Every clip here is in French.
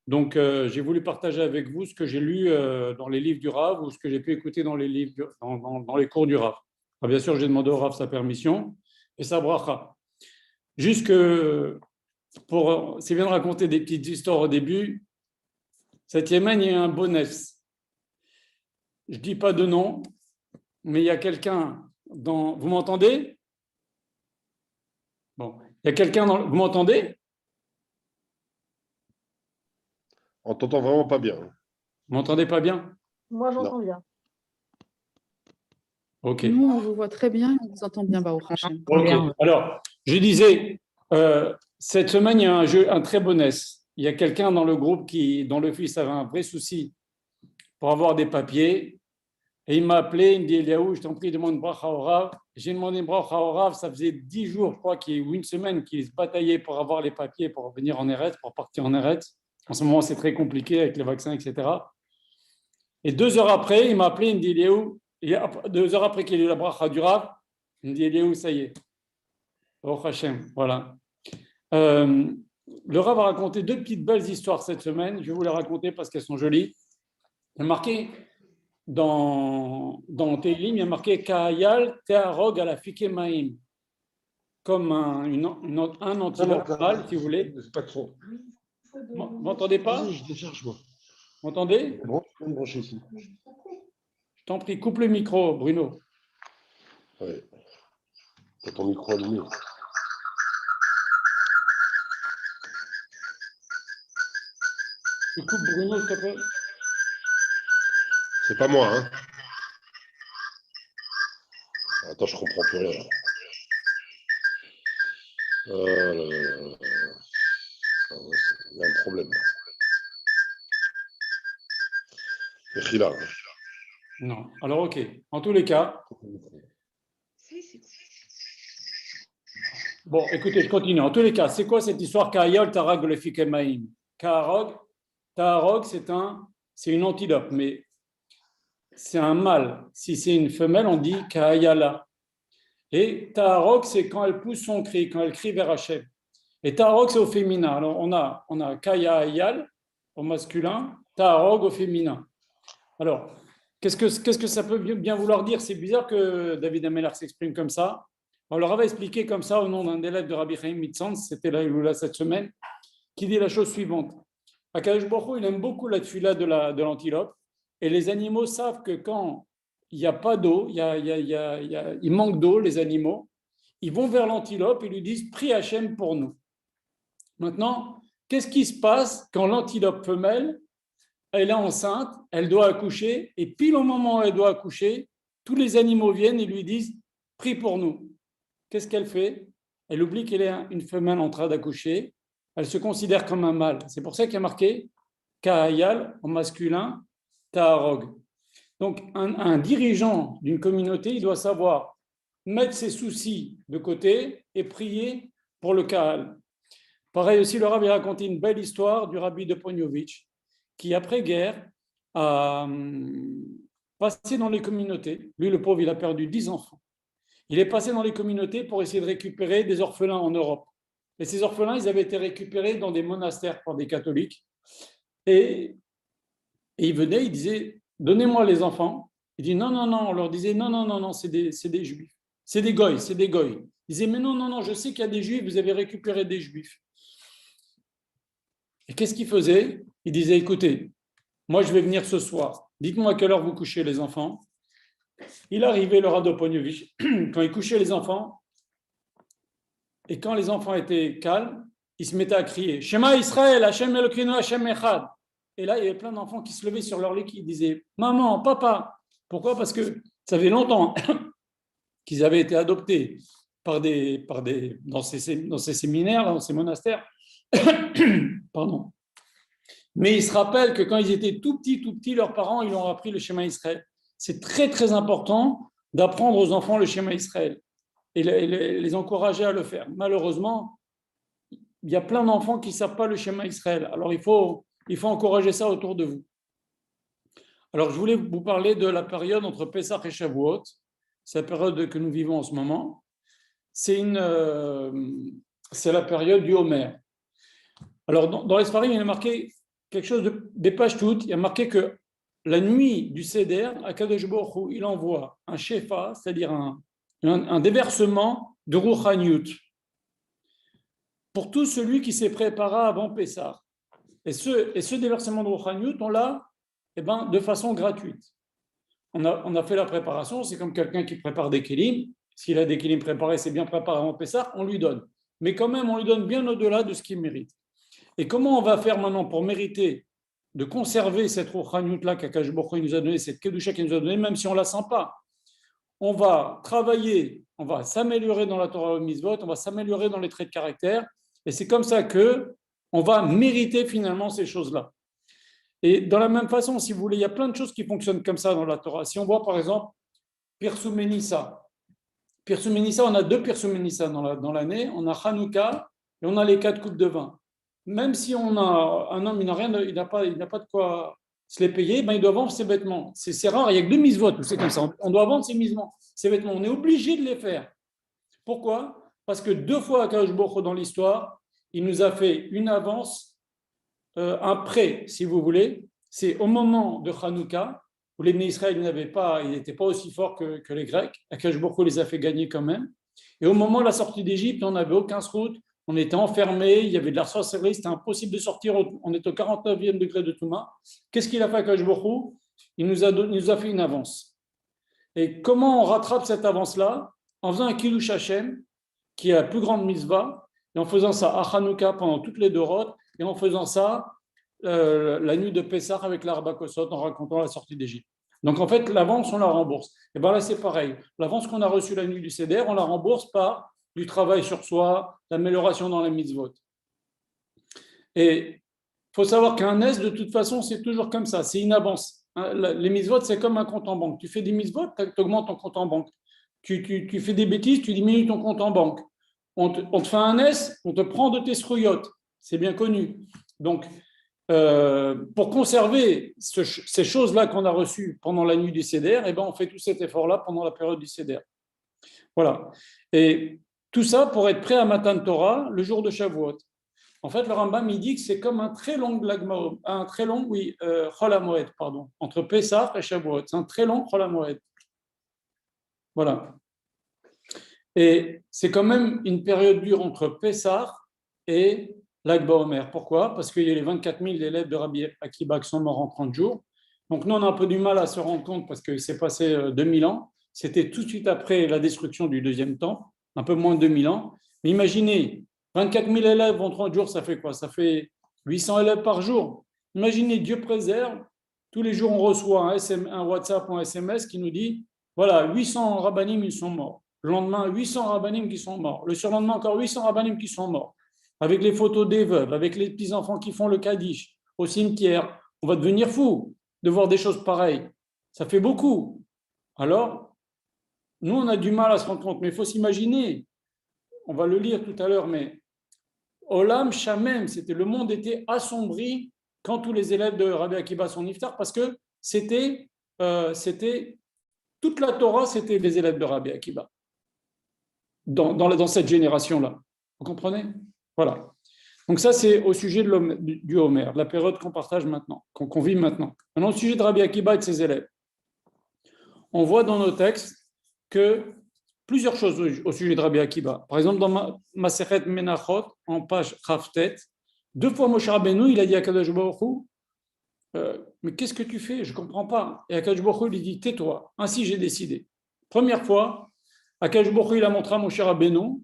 Donc, j'ai voulu partager avec vous ce que j'ai lu dans les livres du Rav ou ce que j'ai pu écouter dans les livres, dans les cours du Rav. Alors, bien sûr, j'ai demandé au Rav sa permission et sa bracha. Juste que, c'est bien de raconter des petites histoires au début. Cette Yémen, il y a un bonus. Je ne dis pas de nom, mais il y a quelqu'un dans... Vous m'entendez? Bon, il y a quelqu'un dans... Vous m'entendez? On t'entend vraiment pas bien. Vous m'entendez pas bien? Moi, j'entends Non. bien. Ok. Nous, on vous voit très bien et on vous entend bien, Baruch Hashem. Ok. Alors, je disais, cette semaine, il y a un très bon S. Il y a quelqu'un dans le groupe dont le fils avait un vrai souci pour avoir des papiers. Et il m'a appelé, il me dit, Eliaou, je t'en prie, demande une bracha au Rav. J'ai demandé une bracha au Rav, ça faisait 10 jours, je crois, ou une semaine qu'il se bataillait pour avoir les papiers, pour venir en Eretz, pour partir en Eretz. En ce moment, c'est très compliqué avec les vaccins, etc. Et 2 heures après, il m'a appelé, il me dit, Eliaou, 2 heures après qu'il ait eu la bracha du Rav, il me dit, Eliaou, ça y est. Oh Hachem, voilà. Le Rav a raconté 2 petites belles histoires cette semaine. Je vais vous les raconter parce qu'elles sont jolies. Il y a marqué dans Tehillim, il y a marqué Ka'ayal te'arog ala fike ma'im, comme un antilope mâle, si vous voulez. C'est pas trop. Vous m'entendez pas? Vas-y, je décharge, moi. Vous m'entendez? Bon, je vais me brancher ici. Je t'en prie, coupe le micro, Bruno. Ouais. T'as ton micro allumé. Tu coupes Bruno, s'il te plaît. C'est pas moi, hein. Attends, je comprends plus rien. Là, là. Ah ouais, il y a un problème. Là. Non. Alors, ok. En tous les cas. Bon, écoutez, je continue. En tous les cas, c'est quoi cette histoire Ka'ayal tarag le fike ma'im? Ta'arog, c'est une antilope, mais c'est un mâle. Si c'est une femelle, on dit Ka'ayala. Et Ta'arog, c'est quand elle pousse son cri, quand elle crie vers Hachem. Et Ta'arog, c'est au féminin. Alors, on a Ka'ayal au masculin, Ta'arog au féminin. Alors, qu'est-ce que ça peut bien vouloir dire? C'est bizarre que David Ameller s'exprime comme ça. On leur avait expliqué comme ça au nom d'un élève de Rabbi Chaim Mitzans, c'était là cette semaine, qui dit la chose suivante. Akadosh Baruch Hu, il aime beaucoup la tefila de l'antilope, et les animaux savent que quand il n'y a pas d'eau, il manque d'eau, les animaux, ils vont vers l'antilope et lui disent « Prie Hachem pour nous ». Maintenant, qu'est-ce qui se passe quand l'antilope femelle, elle est enceinte, elle doit accoucher, et pile au moment où elle doit accoucher, tous les animaux viennent et lui disent « Prie pour nous ». Qu'est-ce qu'elle fait? Elle oublie qu'elle est une femelle en train d'accoucher, elle se considère comme un mâle. C'est pour ça qu'il y a marqué Ka'ayal en masculin, Ta'arog. Donc, un dirigeant d'une communauté, il doit savoir mettre ses soucis de côté et prier pour le Ka'al. Pareil aussi, le Rabbi a raconté une belle histoire du Rabbi de Ponyovitch, qui après-guerre a passé dans les communautés. Lui, le pauvre, il a perdu 10 enfants. Il est passé dans les communautés pour essayer de récupérer des orphelins en Europe. Et ces orphelins, ils avaient été récupérés dans des monastères par des catholiques. Et ils venaient, ils disaient, donnez-moi les enfants. Il dit, non, non, non. On leur disait, non, non, non, non, c'est des juifs. C'est des goïs, c'est des goïs. Ils disaient, mais non, non, non, je sais qu'il y a des juifs, vous avez récupéré des juifs. Et qu'est-ce qu'ils faisaient? Ils disaient, écoutez, moi, je vais venir ce soir. Dites-moi à quelle heure vous couchez les enfants. Il arrivait, le Rado Ponyovitch, quand il couchait les enfants, et quand les enfants étaient calmes, ils se mettaient à crier Shema Israël, Hashem Elokeinu, Hashem Echad. Et là, il y avait plein d'enfants qui se levaient sur leur lit, qui disaient Maman, papa. Pourquoi? Parce que ça fait longtemps qu'ils avaient été adoptés dans ces séminaires, dans ces monastères. Pardon. Mais ils se rappellent que quand ils étaient tout petits, leurs parents, ils ont appris le Shema Israël. C'est très, très important d'apprendre aux enfants le Shema Israël et les encourager à le faire. Malheureusement, il y a plein d'enfants qui ne savent pas le Shema Israël. Alors, il faut encourager ça autour de vous. Alors, je voulais vous parler de la période entre Pessah et Shavuot. C'est la période que nous vivons en ce moment. C'est la période du Homer. Alors, dans les Sfarim, il est marqué quelque chose des pages toutes, il y a marqué que la nuit du Seder, Akadosh Baruch Hu, il envoie un shefa, c'est-à-dire un déversement de Rouhaniyut pour tout celui qui s'est préparé avant Pessah. Et ce déversement de Rouhaniyut, on l'a de façon gratuite. On a fait la préparation, c'est comme quelqu'un qui prépare des kélim. S'il a des kélim préparés, c'est bien préparé avant Pessah, on lui donne. Mais quand même, on lui donne bien au-delà de ce qu'il mérite. Et comment on va faire maintenant pour mériter de conserver cette Rouhaniyut-là qu'Akadosh Baruch Hu nous a donné, cette Kedusha qu'il nous a donné, même si on ne la sent pas? On va travailler, on va s'améliorer dans la Torah Mitzvot, on va s'améliorer dans les traits de caractère, et c'est comme ça qu'on va mériter finalement ces choses-là. Et de la même façon, si vous voulez, il y a plein de choses qui fonctionnent comme ça dans la Torah. Si on voit par exemple Pirsum Nissa, on a 2 Pirsum Nissa dans l'année, on a Hanouka et on a les 4 coupes de vin. Même si on a un homme, il n'a pas de quoi se les payer, il doit vendre ses vêtements. C'est rare, il n'y a que 2 mitzvot, c'est comme ça. On doit vendre ses vêtements, on est obligé de les faire. Pourquoi? Parce que 2 fois Akadosh Baruch Hu dans l'histoire, il nous a fait une avance, un prêt, si vous voulez. C'est au moment de Hanouka, où les Bnei Israël n'étaient pas aussi forts que les Grecs. Akadosh Baruch Hu les a fait gagner quand même. Et au moment de la sortie d'Égypte, on n'avait aucun route. On était enfermés, il y avait de la sorcellerie, c'était impossible de sortir, on est au 49e degré de Touma. Qu'est-ce qu'il a fait Akadosh Baruch Hu? Il nous a fait une avance. Et comment on rattrape cette avance-là? En faisant un Kiddush Hashem, qui est la plus grande mitzvah, et en faisant ça à Hanouka pendant toutes les Doroth, et en faisant ça la nuit de Pessah avec l'Arba Kosot, en racontant la sortie d'Égypte. Donc en fait, l'avance, on la rembourse. Et bien là, c'est pareil. L'avance qu'on a reçue la nuit du Seder, on la rembourse par du travail sur soi, l'amélioration dans les mitzvot. Et il faut savoir qu'un S, de toute façon, c'est toujours comme ça, c'est une avance. Les mitzvot, c'est comme un compte en banque. Tu fais des mitzvot, tu augmentes ton compte en banque. Tu fais des bêtises, tu diminues ton compte en banque. On te fait un S, on te prend de tes srouillottes. C'est bien connu. Donc, pour conserver ces choses-là qu'on a reçues pendant la nuit du Seder, on fait tout cet effort-là pendant la période du Seder. Voilà. Et tout ça pour être prêt à Matan Torah le jour de Shavuot. En fait, le Rambam il dit que c'est comme un très long Chol HaMoed, entre Pessah et Shavuot. C'est un très long Chol HaMoed. Voilà. Et c'est quand même une période dure entre Pessah et Lag BaOmer. Pourquoi? Parce qu'il y a les 24 000 élèves de Rabbi Akiba qui sont morts en 30 jours. Donc nous, on a un peu du mal à se rendre compte parce qu'il s'est passé 2000 ans. C'était tout de suite après la destruction du deuxième temple, un peu moins de 2000 ans. Mais imaginez, 24 000 élèves en 30 jours, ça fait quoi? Ça fait 800 élèves par jour. Imaginez, Dieu préserve, tous les jours on reçoit un WhatsApp ou un SMS qui nous dit, voilà, 800 rabbanim, ils sont morts. Le lendemain, 800 rabbanim qui sont morts. Le surlendemain, encore 800 rabbanim qui sont morts. Avec les photos des veuves, avec les petits-enfants qui font le Kaddish au cimetière. On va devenir fou de voir des choses pareilles. Ça fait beaucoup. Alors, nous, on a du mal à se rendre compte, mais il faut s'imaginer, on va le lire tout à l'heure, mais Olam Shamem, le monde était assombri quand tous les élèves de Rabbi Akiba sont niftar, parce que c'était toute la Torah, c'était les élèves de Rabbi Akiba, dans cette génération-là. Vous comprenez? Voilà. Donc ça, c'est au sujet du Homer, de la période qu'on partage maintenant, qu'on vit maintenant. Maintenant, au sujet de Rabbi Akiba et de ses élèves. On voit dans nos textes que plusieurs choses au sujet de Rabbi Akiba. Par exemple, dans Masechet Menachot, en page Chavtet, 2 fois Moshe Rabbeinu, il a dit à Akadosh Baruch Hu, mais qu'est-ce que tu fais? Je ne comprends pas. Et Akadosh Baruch Hu lui dit, tais-toi, ainsi j'ai décidé. Première fois, Akadosh Baruch Hu, il a montré à Moshe Rabbeinu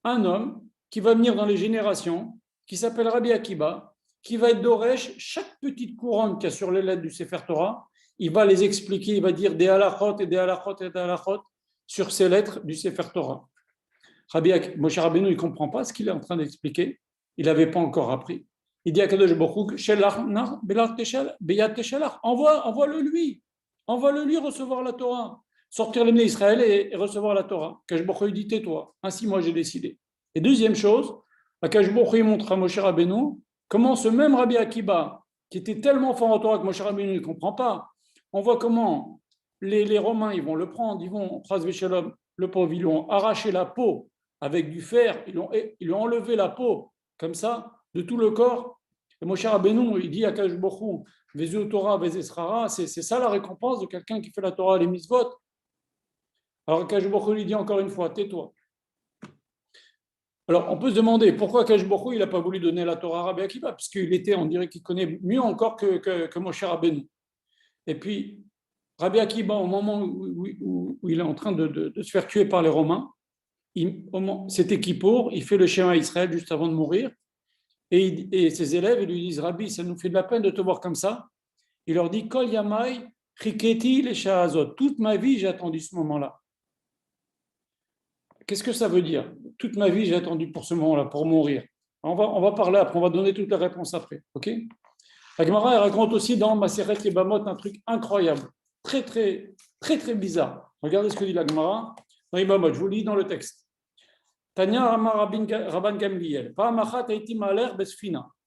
un homme qui va venir dans les générations, qui s'appelle Rabbi Akiba, qui va être d'Oresh, chaque petite couronne qu'il y a sur les lettres du Sefer Torah, il va les expliquer, il va dire des halachot et des halachot et des halachot sur ces lettres du Sefer Torah. Moshe Rabbeinu, il ne comprend pas ce qu'il est en train d'expliquer, il n'avait pas encore appris. Il dit à Kadosh Baruch Hu, envoie-le lui recevoir la Torah, sortir les Bnei Israël et recevoir la Torah. Kadosh Baruch Hu dit, tais-toi, ainsi moi j'ai décidé. Et deuxième chose, Kadosh Baruch Hu montre à Moshe Rabbeinu comment ce même Rabbi Akiba, qui était tellement fort en Torah que Moshe Rabbeinu ne comprend pas, on voit comment les Romains, ils vont le prendre, ils vont, le pauvre, ils lui ont arraché la peau avec du fer, ils lui ont enlevé la peau, comme ça, de tout le corps, Et Moshe Rabbeinu, il dit à Kadosh Baruch Hu, Vezu Torah, Vezesrara, c'est ça la récompense de quelqu'un qui fait la Torah et les mitzvot. Alors Kadosh Baruch Hu lui dit encore une fois, tais-toi. Alors on peut se demander pourquoi Kadosh Baruch Hu, il n'a pas voulu donner la Torah à Rabbi Akiva, parce qu'il était, on dirait qu'il connaît mieux encore que Moshe Rabbeinu. Et puis, Rabbi Akiva, au moment où il est en train de se faire tuer par les Romains, c'était Kippour, il fait le schéma Israël juste avant de mourir, et ses élèves ils lui disent, Rabbi, ça nous fait de la peine de te voir comme ça. Il leur dit, Kol Yamai, Chiketi les Shahazot, toute ma vie j'ai attendu ce moment-là. Qu'est-ce que ça veut dire? Toute ma vie j'ai attendu pour ce moment-là, pour mourir. On va parler après, on va donner toutes les réponses après, ok? La Gemara raconte aussi dans Maseret Yebamot un truc incroyable, très bizarre. Regardez ce que dit la Gemara dans Yebamot, je vous lis dans le texte. Tanya Amar Rabban Gamliel,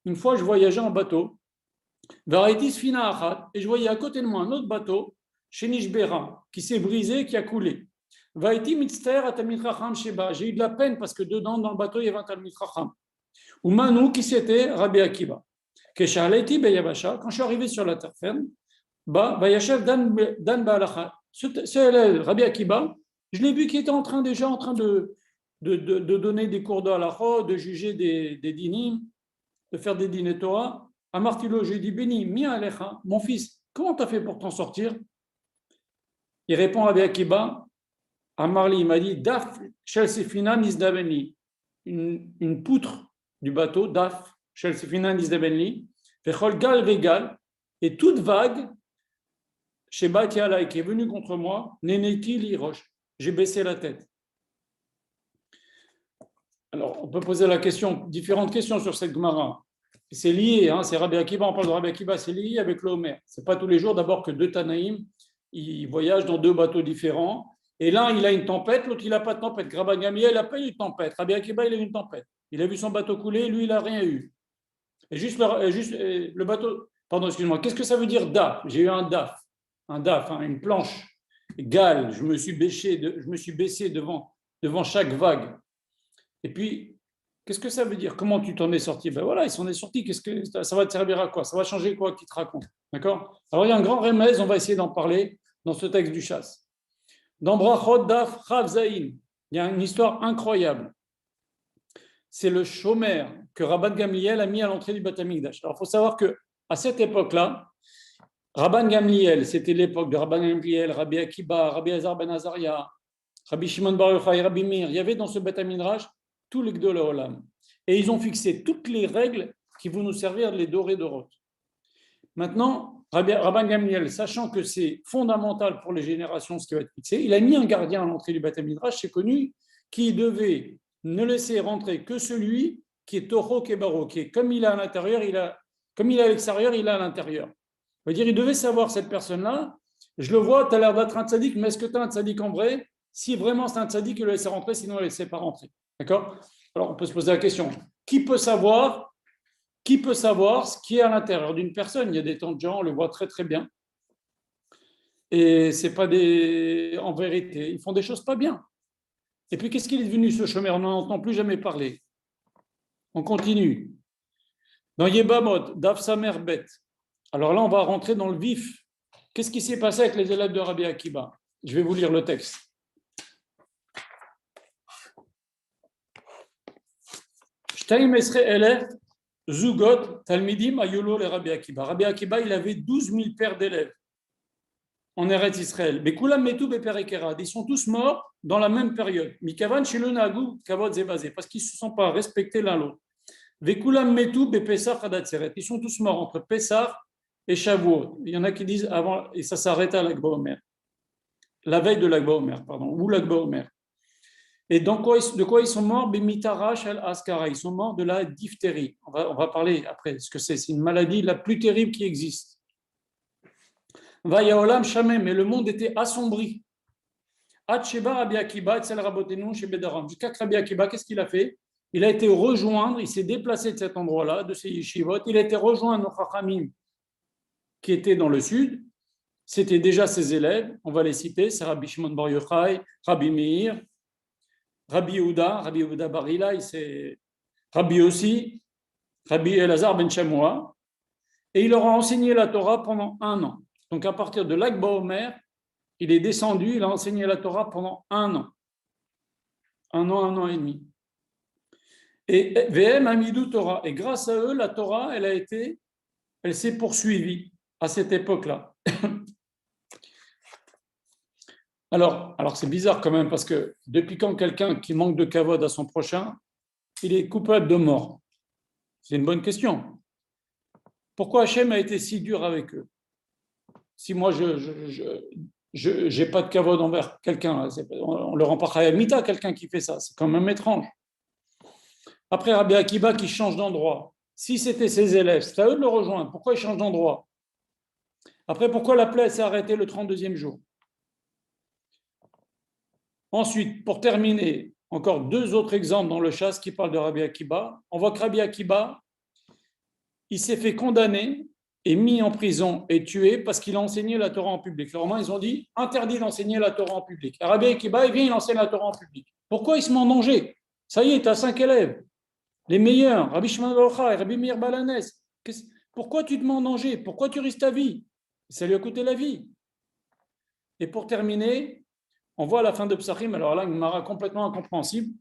une fois je voyageais en bateau, et je voyais à côté de moi un autre bateau, Shenish Bera, qui s'est brisé, qui a coulé. J'ai eu de la peine parce que dedans, dans le bateau, il y avait un Talmid Chacham. Ou Manu, qui c'était Rabbi Akiba. Quand je suis arrivé sur la terre ferme, Rabbi Akiba, je l'ai vu qui était déjà en train de donner des cours de halakha, de juger des dinim, de faire des dîners Torah. À Martilo, j'ai dit, Béni, mi alecha, mon fils, comment tu as fait pour t'en sortir? Il répond à Rabbi Akiba, à Marli, il m'a dit, Daf, shel sefina nisdaveni, une poutre du bateau, Daf, shel sefina nisdaveni, vechol gal vegal, et toute vague, chez Batiala, qui est venue contre moi, neneti li roche, j'ai baissé la tête. Alors, on peut poser différentes questions sur cette Gemara. C'est lié, c'est Rabbi Akiba, on parle de Rabbi Akiba, c'est lié avec l'Omer. Ce n'est pas tous les jours, d'abord, que deux Tanaïm, ils voyagent dans deux bateaux différents. Et l'un, il a une tempête, l'autre, il n'a pas de tempête. Rabban Gamliel, il n'a pas eu une tempête. Rabbi Akiba, il a eu une tempête. Il a vu son bateau couler, lui, il n'a rien eu. Et juste le bateau... Pardon, excuse-moi. Qu'est-ce que ça veut dire DAF? J'ai eu un DAF, une planche gale. Je me suis baissé devant chaque vague. Et puis, qu'est-ce que ça veut dire? Comment tu t'en es sorti? Ben voilà, il s'en est sorti. Qu'est-ce que ça va te servir à quoi? Ça va changer quoi qu'il te raconte? D'accord? Alors, il y a un grand remède, on va essayer d'en parler dans ce texte du chasse. Dans Brachot Daf Chav Zayin, il y a une histoire incroyable. C'est le shomer que Rabban Gamliel a mis à l'entrée du Beth Amikdash. Alors, il faut savoir qu'à cette époque-là, Rabban Gamliel, c'était l'époque de Rabban Gamliel, Rabbi Akiba, Rabbi Azar ben Azaria, Rabbi Shimon Bar Yochai, Rabbi Meir. Il y avait dans ce Beth Midrash tous les Gdolei Olam. Et ils ont fixé toutes les règles qui vont nous servir de les dorer d'Orot. Maintenant, Rabban Gamliel, sachant que c'est fondamental pour les générations ce qui va être fixé, il a mis un gardien à l'entrée du Beth Midrash, c'est connu, qui devait ne laisser rentrer que celui qui est Toro Kebaro, qui est comme il est à l'intérieur, comme il est à l'extérieur, il est à l'intérieur. Ça veut dire, il devait savoir cette personne-là, je le vois, tu as l'air d'être un tzaddik, mais est-ce que tu as un tzaddik en vrai? Si vraiment c'est un tzaddik, il le laisse rentrer, sinon il ne le laisse pas rentrer. D'accord? Alors, on peut se poser la question, qui peut savoir ce qui est à l'intérieur d'une personne? Il y a des tas de gens, on le voit très très bien. Et c'est pas en vérité, ils font des choses pas bien. Et puis, qu'est-ce qu'il est devenu ce chômeur? On n'en entend plus jamais parler. On continue. Dans Yebamot, Daf Samer Bet. Alors là, on va rentrer dans le vif. Qu'est-ce qui s'est passé avec les élèves de Rabbi Akiba? Je vais vous lire le texte. Zugot, Talmidim, Ayolo, les Rabbi Akiba. Rabbi Akiba, il avait 12 000 paires d'élèves en Eretz Israël. Ils sont tous morts dans la même période. Mikavan, Shilonagu, Kavod, Zebazé, parce qu'ils ne se sont pas respectés l'un l'autre. Vekulam Metu, Bepesach, Hadatseret. Ils sont tous morts entre Pessah et Shavuot. Il y en a qui disent avant, et ça s'arrête à l'Akba Omer. La veille de l'Akba Omer, ou l'Akba Omer. Et de quoi ils sont morts? Mitarash al-Askara. Ils sont morts de la diphtérie. On va parler après ce que c'est. C'est une maladie la plus terrible qui existe. Vayaolam Shamem, mais le monde était assombri. Jusqu'à Rabbi Akiba, qu'est-ce qu'il a fait? Il a été rejoindre, il s'est déplacé de cet endroit-là, de ces yeshivot. Il a été rejoindre nos chachamim qui étaient dans le sud. C'était déjà ses élèves. On va les citer. C'est Rabbi Shimon Bar Yochai, Rabbi Meir, Rabbi Yehuda Barila, c'est Rabbi aussi, Rabbi Elazar ben Shamoua, et il leur a enseigné la Torah pendant 1 an. Donc à partir de Lag BaOmer, il est descendu, il a enseigné la Torah pendant 1 an. 1 an et demi. Et VM Amidou Torah. Et grâce à eux, la Torah, elle s'est poursuivie à cette époque-là. Alors c'est bizarre quand même, parce que depuis quand quelqu'un qui manque de kavod à son prochain, il est coupable de mort? C'est une bonne question. Pourquoi Hachem a été si dur avec eux? Si moi, je n'ai pas de kavod envers quelqu'un, on ne le rend pas chayal mita, quelqu'un qui fait ça, c'est quand même étrange. Après, Rabbi Akiba qui change d'endroit. Si c'était ses élèves, c'est à eux de le rejoindre. Pourquoi ils changent d'endroit? Après, pourquoi la plaie s'est arrêtée le 32e jour? Ensuite, pour terminer, encore 2 autres exemples dans le chasse qui parlent de Rabbi Akiba. On voit que Rabbi Akiba, il s'est fait condamner et mis en prison et tué parce qu'il a enseigné la Torah en public. Les Romains, ils ont dit interdit d'enseigner la Torah en public. Et Rabbi Akiba, il vient, il enseigne la Torah en public. Pourquoi il se met en danger? Ça y est, tu as 5 élèves, les meilleurs, Rabbi Shimon bar Yochai, Rabbi Meir Balanès. Pourquoi tu te mets en danger? Pourquoi tu risques ta vie? Ça lui a coûté la vie. Et pour terminer, on voit à la fin de Psachim, alors là, une mara complètement incompréhensible.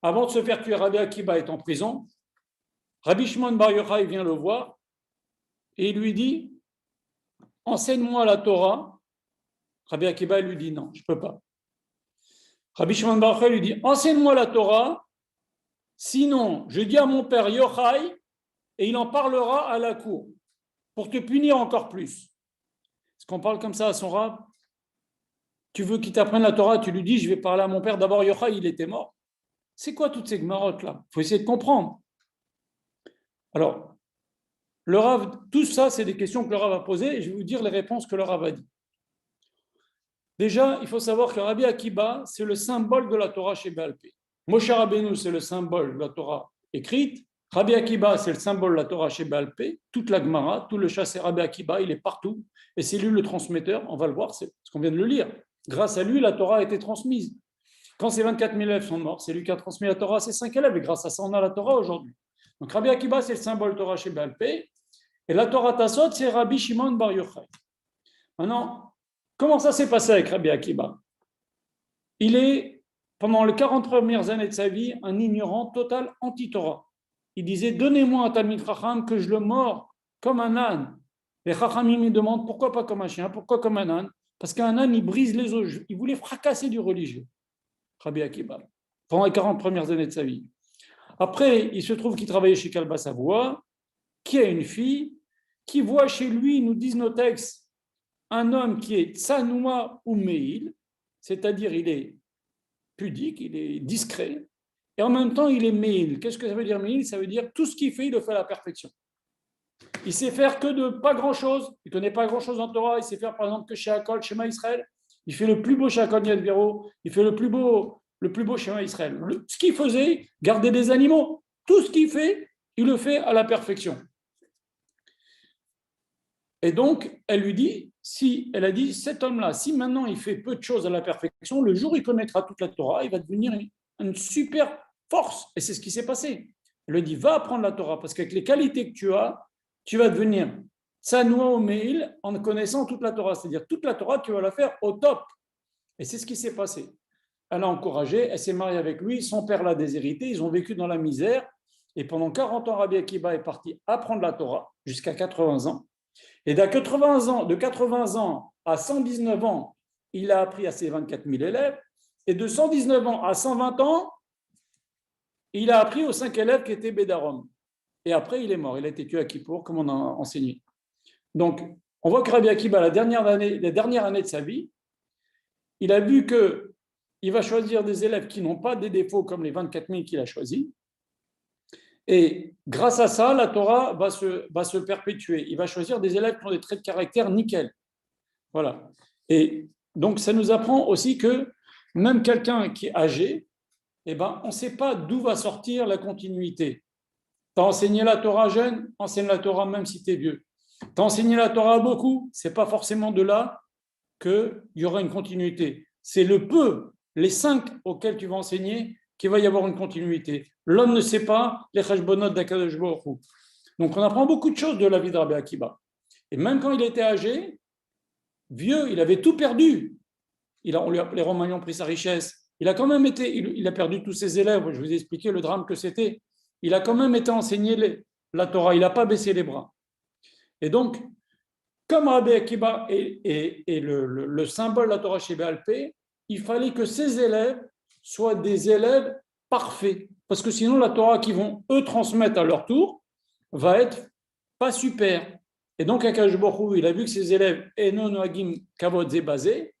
Avant de se faire tuer, Rabbi Akiba est en prison. Rabbi Shimon bar Yochai vient le voir et il lui dit enseigne-moi la Torah. Rabbi Akiba lui dit non, je ne peux pas. Rabbi Shimon bar Yochai lui dit enseigne-moi la Torah, sinon je dis à mon père Yochai et il en parlera à la cour pour te punir encore plus. Est-ce qu'on parle comme ça à son rab? Tu veux qu'il t'apprenne la Torah, tu lui dis je vais parler à mon père. D'abord, Yochai, il était mort. C'est quoi toutes ces gmarottes-là? Il faut essayer de comprendre. Alors, le Rav, tout ça, c'est des questions que le Rav a posées et je vais vous dire les réponses que le Rav a dit. Déjà, il faut savoir que Rabbi Akiba, c'est le symbole de la Torah chez Baal Pé. Moshe Rabbeinu, c'est le symbole de la Torah écrite. Rabbi Akiba, c'est le symbole de la Torah chez Baal Pé. Toute la Gemara, tout le chassé Rabbi Akiba, il est partout. Et c'est lui le transmetteur, on va le voir, c'est ce qu'on vient de le lire. Grâce à lui, la Torah a été transmise. Quand ces 24 000 élèves sont morts, c'est lui qui a transmis la Torah à ses 5 élèves. Et grâce à ça, on a la Torah aujourd'hui. Donc Rabbi Akiba, c'est le symbole Torah chez Baal Pé. Et la Torah Tassot, c'est Rabbi Shimon bar Yochai. Maintenant, comment ça s'est passé avec Rabbi Akiba? Il est, pendant les 40 premières années de sa vie, un ignorant total anti-Torah. Il disait, donnez-moi un Talmid Chacham que je le mords comme un âne. Les Chachamim me demandent, pourquoi pas comme un chien? Pourquoi comme un âne? Parce qu'un âne, il brise les os. Il voulait fracasser du religieux. Rabbi Akiba, pendant les 40 premières années de sa vie. Après, il se trouve qu'il travaillait chez Kalba Savoie, qui a une fille, qui voit chez lui, nous disent nos textes, un homme qui est tsanoua ou meil, c'est-à-dire il est pudique, il est discret, et en même temps il est meil. Qu'est-ce que ça veut dire meil? Ça veut dire tout ce qu'il fait, il le fait à la perfection. Il sait faire que de pas grand-chose, il ne connaît pas grand-chose en Torah, il sait faire par exemple que chez Akol, Shema Israël, il fait le plus beau chez Akol Yad Vero, il fait le plus beau Shema Israël. Ce qu'il faisait, garder des animaux, tout ce qu'il fait, il le fait à la perfection. Et donc, elle lui dit, elle a dit, cet homme-là, si maintenant il fait peu de choses à la perfection, le jour où il connaîtra toute la Torah, il va devenir une super force. Et c'est ce qui s'est passé. Elle lui dit, va apprendre la Torah, parce qu'avec les qualités que tu as, tu vas devenir Tsanoua ou Meil en connaissant toute la Torah. C'est-à-dire, toute la Torah, tu vas la faire au top. Et c'est ce qui s'est passé. Elle a encouragé, elle s'est mariée avec lui, son père l'a déshérité, ils ont vécu dans la misère. Et pendant 40 ans, Rabbi Akiba est parti apprendre la Torah jusqu'à 80 ans. Et de 80 ans à 119 ans, il a appris à ses 24 000 élèves. Et de 119 ans à 120 ans, il a appris aux 5 élèves qui étaient Bédarom. Et après, il est mort. Il a été tué à Kippour, comme on a enseigné. Donc, on voit que Rabbi Akiba, la dernière année de sa vie, il a vu qu'il va choisir des élèves qui n'ont pas des défauts comme les 24 000 qu'il a choisis. Et grâce à ça, la Torah va se perpétuer. Il va choisir des élèves qui ont des traits de caractère nickel. Voilà. Et donc, ça nous apprend aussi que même quelqu'un qui est âgé, on ne sait pas d'où va sortir la continuité. Tu as enseigné la Torah jeune, enseigne la Torah même si tu es vieux. Tu as enseigné la Torah beaucoup, ce n'est pas forcément de là qu'il y aura une continuité. C'est le peu, les 5 auxquels tu vas enseigner qu'il va y avoir une continuité. L'homme ne sait pas les cheshbonot d'Akadosh Baruch Hu. Donc on apprend beaucoup de choses de la vie de Rabbi Akiba. Et même quand il était âgé, vieux, il avait tout perdu. Les Romains ont pris sa richesse. Il a quand même été, il a perdu tous ses élèves. Je vous ai expliqué le drame que c'était. Il a quand même été enseigné la Torah. Il n'a pas baissé les bras. Et donc, comme Rabbi Akiba est le symbole de la Torah chez Baal Pé, il fallait que ses élèves soient des élèves parfaits. Parce que sinon, la Torah qu'ils vont eux transmettre à leur tour va être pas super. Et donc, Akash Baruch Hu, il a vu que ses élèves, Eno Noagim Kavod Zebazé,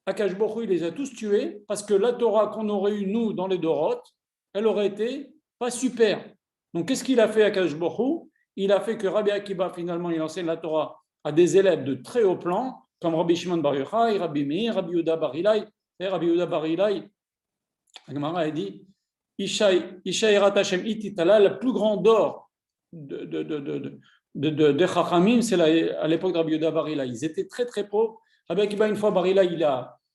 Akash Baruch Hu, il les a tous tués parce que la Torah qu'on aurait eue, nous, dans les Doroth, elle aurait été pas super. Donc, qu'est-ce qu'il a fait, Akash Baruch Hu? Il a fait que Rabbi Akiba, finalement, il enseigne la Torah à des élèves de très haut plan, comme Rabbi Shimon Bar Yochai, Rabbi Meir, Rabbi Yehuda Bar Ilai. Et Rabbi Yehuda Bar Ilai, la Gemara a dit, Ishaï Rat Hashem Ititala, le plus grand d'or de Chachamim, c'est à l'époque de Rabbi Yehuda Bar Ilai. Ils étaient très très pauvres. Rabbi Akiba, une fois, Bar Ilai,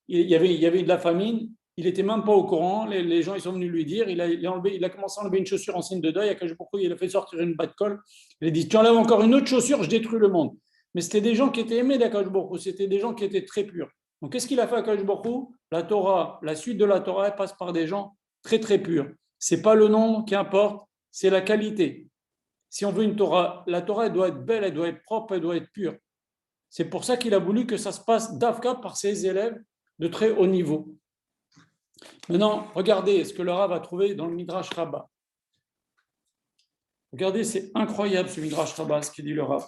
il y avait de la famine, il n'était même pas au courant, les gens ils sont venus lui dire, il a commencé à enlever une chaussure en signe de deuil, il a fait sortir une batte de colle, il a dit, tu enlèves encore une autre chaussure, je détruis le monde. Mais c'était des gens qui étaient aimés d'Akadosh Baruch Hu, c'était des gens qui étaient très purs. Donc qu'est-ce qu'il a fait Akadosh Baruch Hu? La Torah, la suite de la Torah, elle passe par des gens très très purs. C'est pas le nombre qui importe, c'est la qualité. Si on veut une Torah, la Torah elle doit être belle, elle doit être propre, elle doit être pure. C'est pour ça qu'il a voulu que ça se passe d'Afka par ses élèves de très haut niveau. Maintenant, regardez ce que le Rav a trouvé dans le Midrash Rabbah. Regardez, c'est incroyable ce Midrash Rabbah, ce qu'il dit le Rav,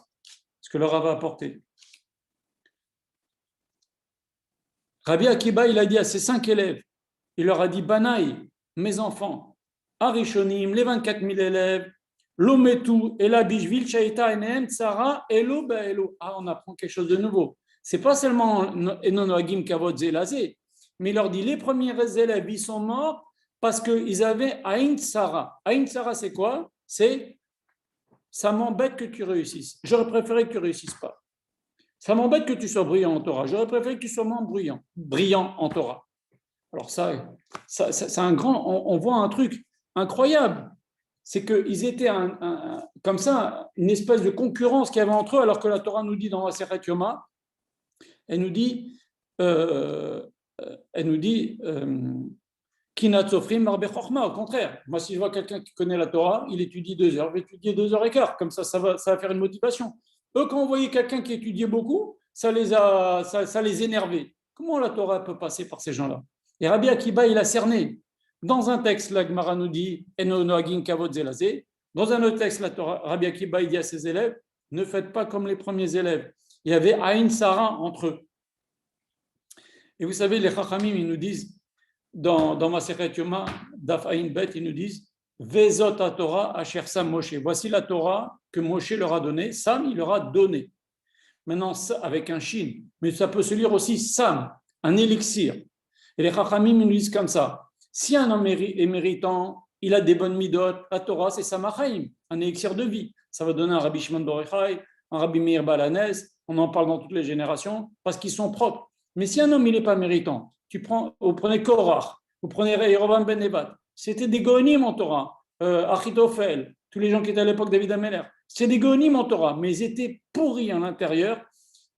ce que le Rav a apporté. Rabbi Akiba, il a dit à ses 5 élèves, il leur a dit, Banaï, mes enfants, Arishonim, les 24 000 élèves, Lometu, Ela Bishvil, Shaita, Enem, Tsara, Elo, Baelo. Ah, on apprend quelque chose de nouveau. C'est pas seulement Enonoagim Kavod Zelazé, mais il leur dit, les premiers élèves, ils sont morts parce qu'ils avaient Aïn Tsara. Aïn Tsara, c'est quoi? C'est, ça m'embête que tu réussisses. J'aurais préféré que tu ne réussisses pas. Ça m'embête que tu sois brillant en Torah. J'aurais préféré que tu sois moins brillant en Torah. Alors ça c'est un grand, on voit un truc incroyable. C'est qu'ils étaient comme ça, une espèce de concurrence qu'il y avait entre eux, alors que la Torah nous dit dans la Masechet Yoma, elle nous dit Kinat Sofrim Marbe Chochma. Au contraire, moi si je vois quelqu'un qui connaît la Torah, il étudie 2 heures, il va étudier 2 heures et quart, comme ça va faire une motivation. Eux, quand on voyait quelqu'un qui étudiait beaucoup, ça les énervait. Comment la Torah peut passer par ces gens-là? Et Rabbi Akiba, il a cerné. Dans un texte, la Gemara nous dit Eno Noagin Kavod Zelazé. Dans un autre texte, la Torah, Rabbi Akiba, il dit à ses élèves, ne faites pas comme les premiers élèves. Il y avait Aïn Sarah entre eux. Et vous savez, les Chachamim, ils nous disent, dans Masechet Yoma, Daf Aïn Bet, ils nous disent Vezot Torah Asher Sam Moshe. Voici la Torah que Moshe leur a donnée. Sam, il leur a donné. Maintenant, avec un shin, mais ça peut se lire aussi Sam, un élixir. Et les Chachamim nous disent comme ça. Si un homme est méritant, il a des bonnes midot, la Torah, c'est Samachaim, un élixir de vie. Ça va donner un Rabbi Shimon Bar Yochai, un Rabbi Meir Balanez, on en parle dans toutes les générations, parce qu'ils sont propres. Mais si un homme, il n'est pas méritant, vous prenez Korach, vous prenez Yerovam Ben Nevat, c'était des goïnim en Torah, Achitophel, tous les gens qui étaient à l'époque David Ameller, c'est des goïnim en Torah, mais ils étaient pourris à l'intérieur.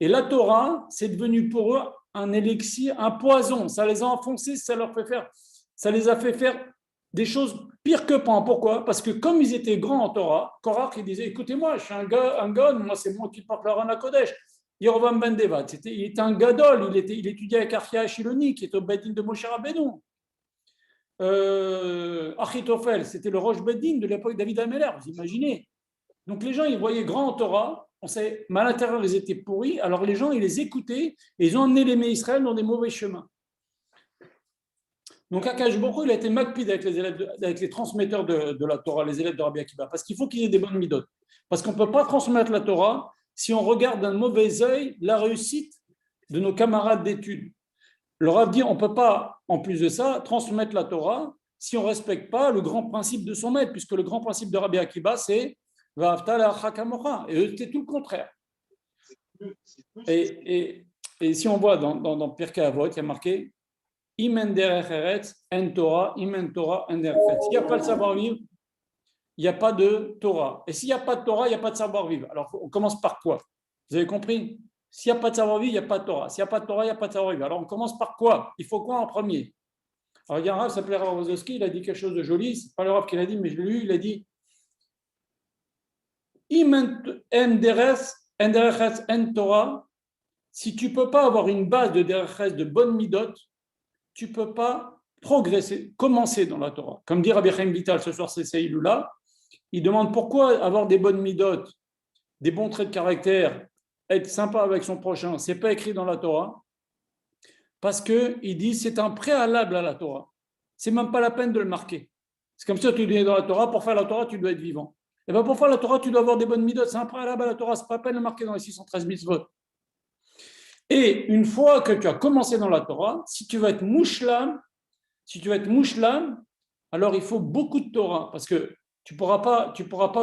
Et la Torah, c'est devenu pour eux un élixir, un poison. Ça les a enfoncés, ça les a fait faire des choses pires que pan. Pourquoi? Parce que comme ils étaient grands en Torah, Korach, il disait, écoutez-moi, je suis un gars, moi c'est moi qui porte la Rana Kodesh. Yerovam Ben Nevat, il était un gadol, il étudiait avec Archia Shiloni, qui est au Bedin de Moshe Rabbeinu. Achitophel, c'était le Rosh Bedin de l'époque de David Ameller, vous imaginez. Donc les gens, ils voyaient grand en Torah, on sait, mais à l'intérieur, ils étaient pourris, alors les gens, ils les écoutaient, et ils ont emmené les Israël dans des mauvais chemins. Donc Akash Baruch Hu, il a été makpid avec les transmetteurs de la Torah, les élèves de Rabbi Akiba, parce qu'il faut qu'ils aient des bonnes midotes. Parce qu'on ne peut pas transmettre la Torah si on regarde d'un mauvais œil la réussite de nos camarades d'études. Le Rav dit on ne peut pas, en plus de ça, transmettre la Torah si on ne respecte pas le grand principe de son maître, puisque le grand principe de Rabbi Akiba, c'est Va'afta le'acha kamocha. Et eux, c'était tout le contraire. Et si on voit dans Pirkei Avot, il y a marqué Imen derech eretz, en Torah, imen Torah, en derech eretz. S'il n'y a pas le savoir-vivre, il n'y a pas de Torah. Et s'il n'y a pas de Torah, il n'y a pas de savoir-vivre. Alors, on commence par quoi? Vous avez compris? S'il n'y a pas de savoir-vivre, il n'y a pas de Torah. S'il n'y a pas de Torah, il n'y a pas de savoir-vivre. Alors, on commence par quoi? Il faut quoi en premier? Alors, il y a un Rav, s'appelait Rav Rozovski, il a dit quelque chose de joli. Ce n'est pas le Rav qui l'a dit, mais je l'ai lu. Il a dit en Torah, si tu ne peux pas avoir une base de derech, de bonne midot, tu ne peux pas progresser, commencer dans la Torah. Comme dit Rabbi Chaim Vital ce soir, c'est Saïloula, il demande pourquoi avoir des bonnes midot, des bons traits de caractère, être sympa avec son prochain, ce n'est pas écrit dans la Torah, parce qu'il dit c'est un préalable à la Torah. Ce n'est même pas la peine de le marquer. C'est comme si tu dis dans la Torah, pour faire la Torah, tu dois être vivant. Et bien pour faire la Torah, tu dois avoir des bonnes midot, c'est un préalable à la Torah, ce n'est pas la peine de le marquer dans les 613 mitzvot. Et une fois que tu as commencé dans la Torah, si tu veux être mouchlam, alors il faut beaucoup de Torah, parce que tu pourras pas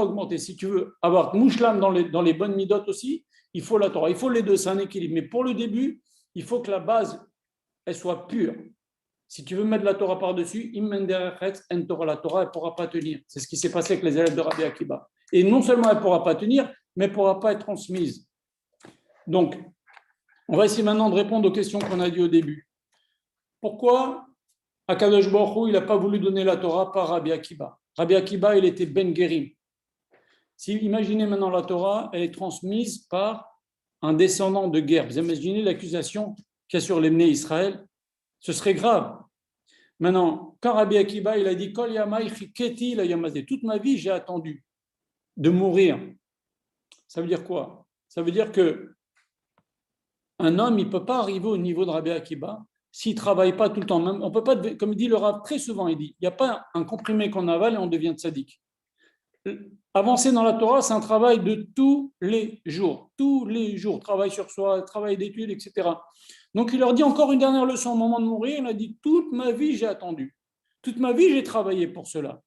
augmenter. Si tu veux avoir mouchlam dans les bonnes midot aussi, il faut la Torah. Il faut les deux, c'est un équilibre. Mais pour le début, il faut que la base, elle soit pure. Si tu veux mettre la Torah par-dessus, en Torah, la Torah, elle ne pourra pas tenir. C'est ce qui s'est passé avec les élèves de Rabbi Akiba. Et non seulement elle ne pourra pas tenir, mais elle ne pourra pas être transmise. Donc, on va essayer maintenant de répondre aux questions qu'on a dit au début. Pourquoi Akadosh Baruch Hu, il n'a pas voulu donner la Torah par Rabbi Akiba? Rabbi Akiba, il était Ben Gerim. Si imaginez maintenant la Torah, elle est transmise par un descendant de guerre. Vous imaginez l'accusation qu'il y a sur les Bnei Israël? Ce serait grave. Maintenant, quand Rabbi Akiba, il a dit Kol yamai chiketi la yamazé, toute ma vie, j'ai attendu de mourir. Ça veut dire quoi? Ça veut dire que un homme, il ne peut pas arriver au niveau de Rabbi Akiba s'il ne travaille pas tout le temps. Même, on peut pas, comme il dit le Rav très souvent, il dit, il n'y a pas un comprimé qu'on avale et on devient tzaddik. Avancer dans la Torah, c'est un travail de tous les jours. Tous les jours, travail sur soi, travail d'études, etc. Donc il leur dit encore une dernière leçon au moment de mourir, il a dit, toute ma vie, j'ai attendu. Toute ma vie, j'ai travaillé pour cela.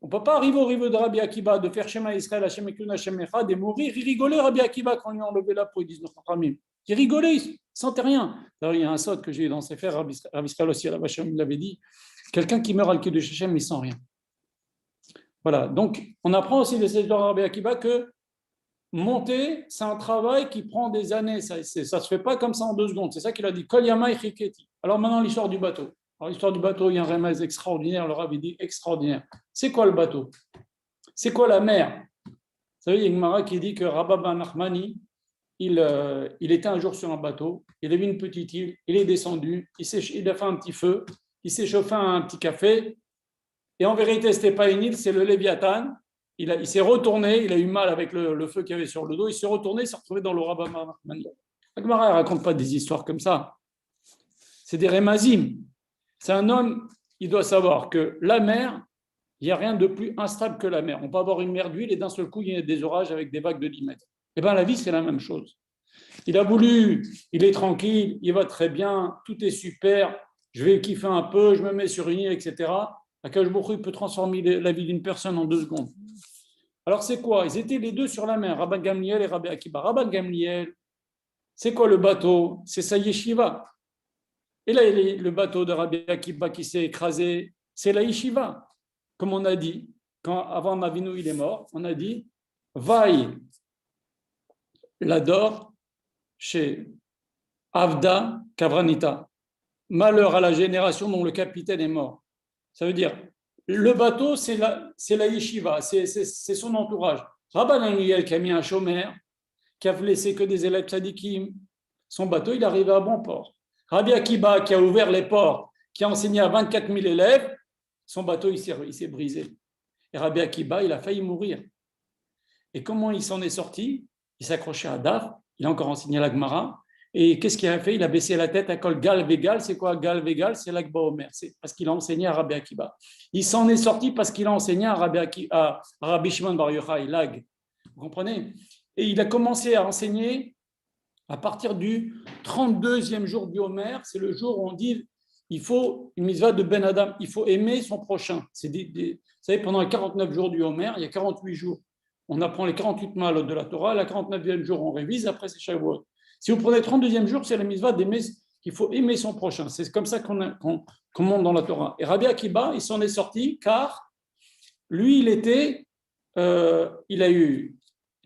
On ne peut pas arriver au niveau de Rabbi Akiba, de faire Shema Israël, Hashem Ekun, Hashem Echad, et mourir. Il rigolait Rabbi Akiba quand on lui a enlevé la peau, ils disent nos Khamim. Il rigolait, il ne sentait rien. Alors, il y a un sot que j'ai dans ses fers, Rabbi Israël aussi, Rabbi Hashem, il l'avait dit, quelqu'un qui meurt à l'Kiddush de Hashem, il ne sent rien. Voilà, donc on apprend aussi de cette Rabbi Akiba que monter, c'est un travail qui prend des années, ça ne se fait pas comme ça en 2 secondes. C'est ça qu'il a dit, Kol Yamai Chiketi. Alors maintenant, l'histoire du bateau. Alors, l'histoire du bateau, il y a un remède extraordinaire, le Rabbi dit extraordinaire. C'est quoi le bateau? C'est quoi la mer? Vous savez, il y a une Gemara qui dit que Rabba ben Nachmani, il était un jour sur un bateau, il a vu une petite île, il est descendu, il a fait un petit feu, il s'est chauffé un petit café, et en vérité, ce n'était pas une île, c'est le Léviathan. Il s'est retourné, il a eu mal avec le feu qu'il y avait sur le dos, il s'est retourné, il s'est retrouvé dans le Rabba ben Nachmani. La Gemara ne raconte pas des histoires comme ça. C'est des rémazim. C'est un homme, il doit savoir que la mer, il n'y a rien de plus instable que la mer. On peut avoir une mer d'huile et d'un seul coup, il y a des orages avec des vagues de 10 mètres. Eh bien, la vie, c'est la même chose. Il a voulu, il est tranquille, il va très bien, tout est super, je vais kiffer un peu, je me mets sur une île, etc. Akadosh Baruch Hu, il peut transformer la vie d'une personne en 2 secondes. Alors, c'est quoi? Ils étaient les deux sur la mer, Rabban Gamliel et Rabbi Akiba. Rabban Gamliel, c'est quoi le bateau? C'est sa yeshiva. Et là, le bateau de Rabbi Akiba qui s'est écrasé, c'est la yeshiva. Comme on a dit, quand avant Avinu il est mort, on a dit Vaï l'adore chez Avda Kavranita. Malheur à la génération dont le capitaine est mort. Ça veut dire, le bateau, c'est la yeshiva, c'est son entourage. Rabban Gamliel qui a mis un chômeur, qui a laissé que des élèves tzadikim, son bateau, il arrivait à bon port. Rabbi Akiba, qui a ouvert les ports, qui a enseigné à 24 000 élèves, son bateau, il s'est brisé. Et Rabbi Akiba, il a failli mourir. Et comment il s'en est sorti? Il s'accrochait à Daf, il a encore enseigné la Gemara. Et qu'est-ce qu'il a fait? Il a baissé la tête à Kol Gal Vegal. C'est quoi Gal Vegal? C'est l'Akba Omer. C'est parce qu'il a enseigné à Rabbi Akiba. Il s'en est sorti parce qu'il a enseigné à Rabbi Shimon Bar Yochai, Lag. Vous comprenez? Et il a commencé à enseigner à partir du 32e jour du Homer. C'est le jour où on dit il faut une mitzvah de Ben Adam, il faut aimer son prochain. Vous savez, pendant les 49 jours du Homer, il y a 48 jours. On apprend les 48 malot de la Torah. Le 49e jour, on révise. Après, c'est Shavuot. Si vous prenez le 32e jour, c'est la mitzvah d'aimer. qu'il faut aimer son prochain. C'est comme ça qu'on monte dans la Torah. Et Rabbi Akiba, il s'en est sorti car lui, il a eu,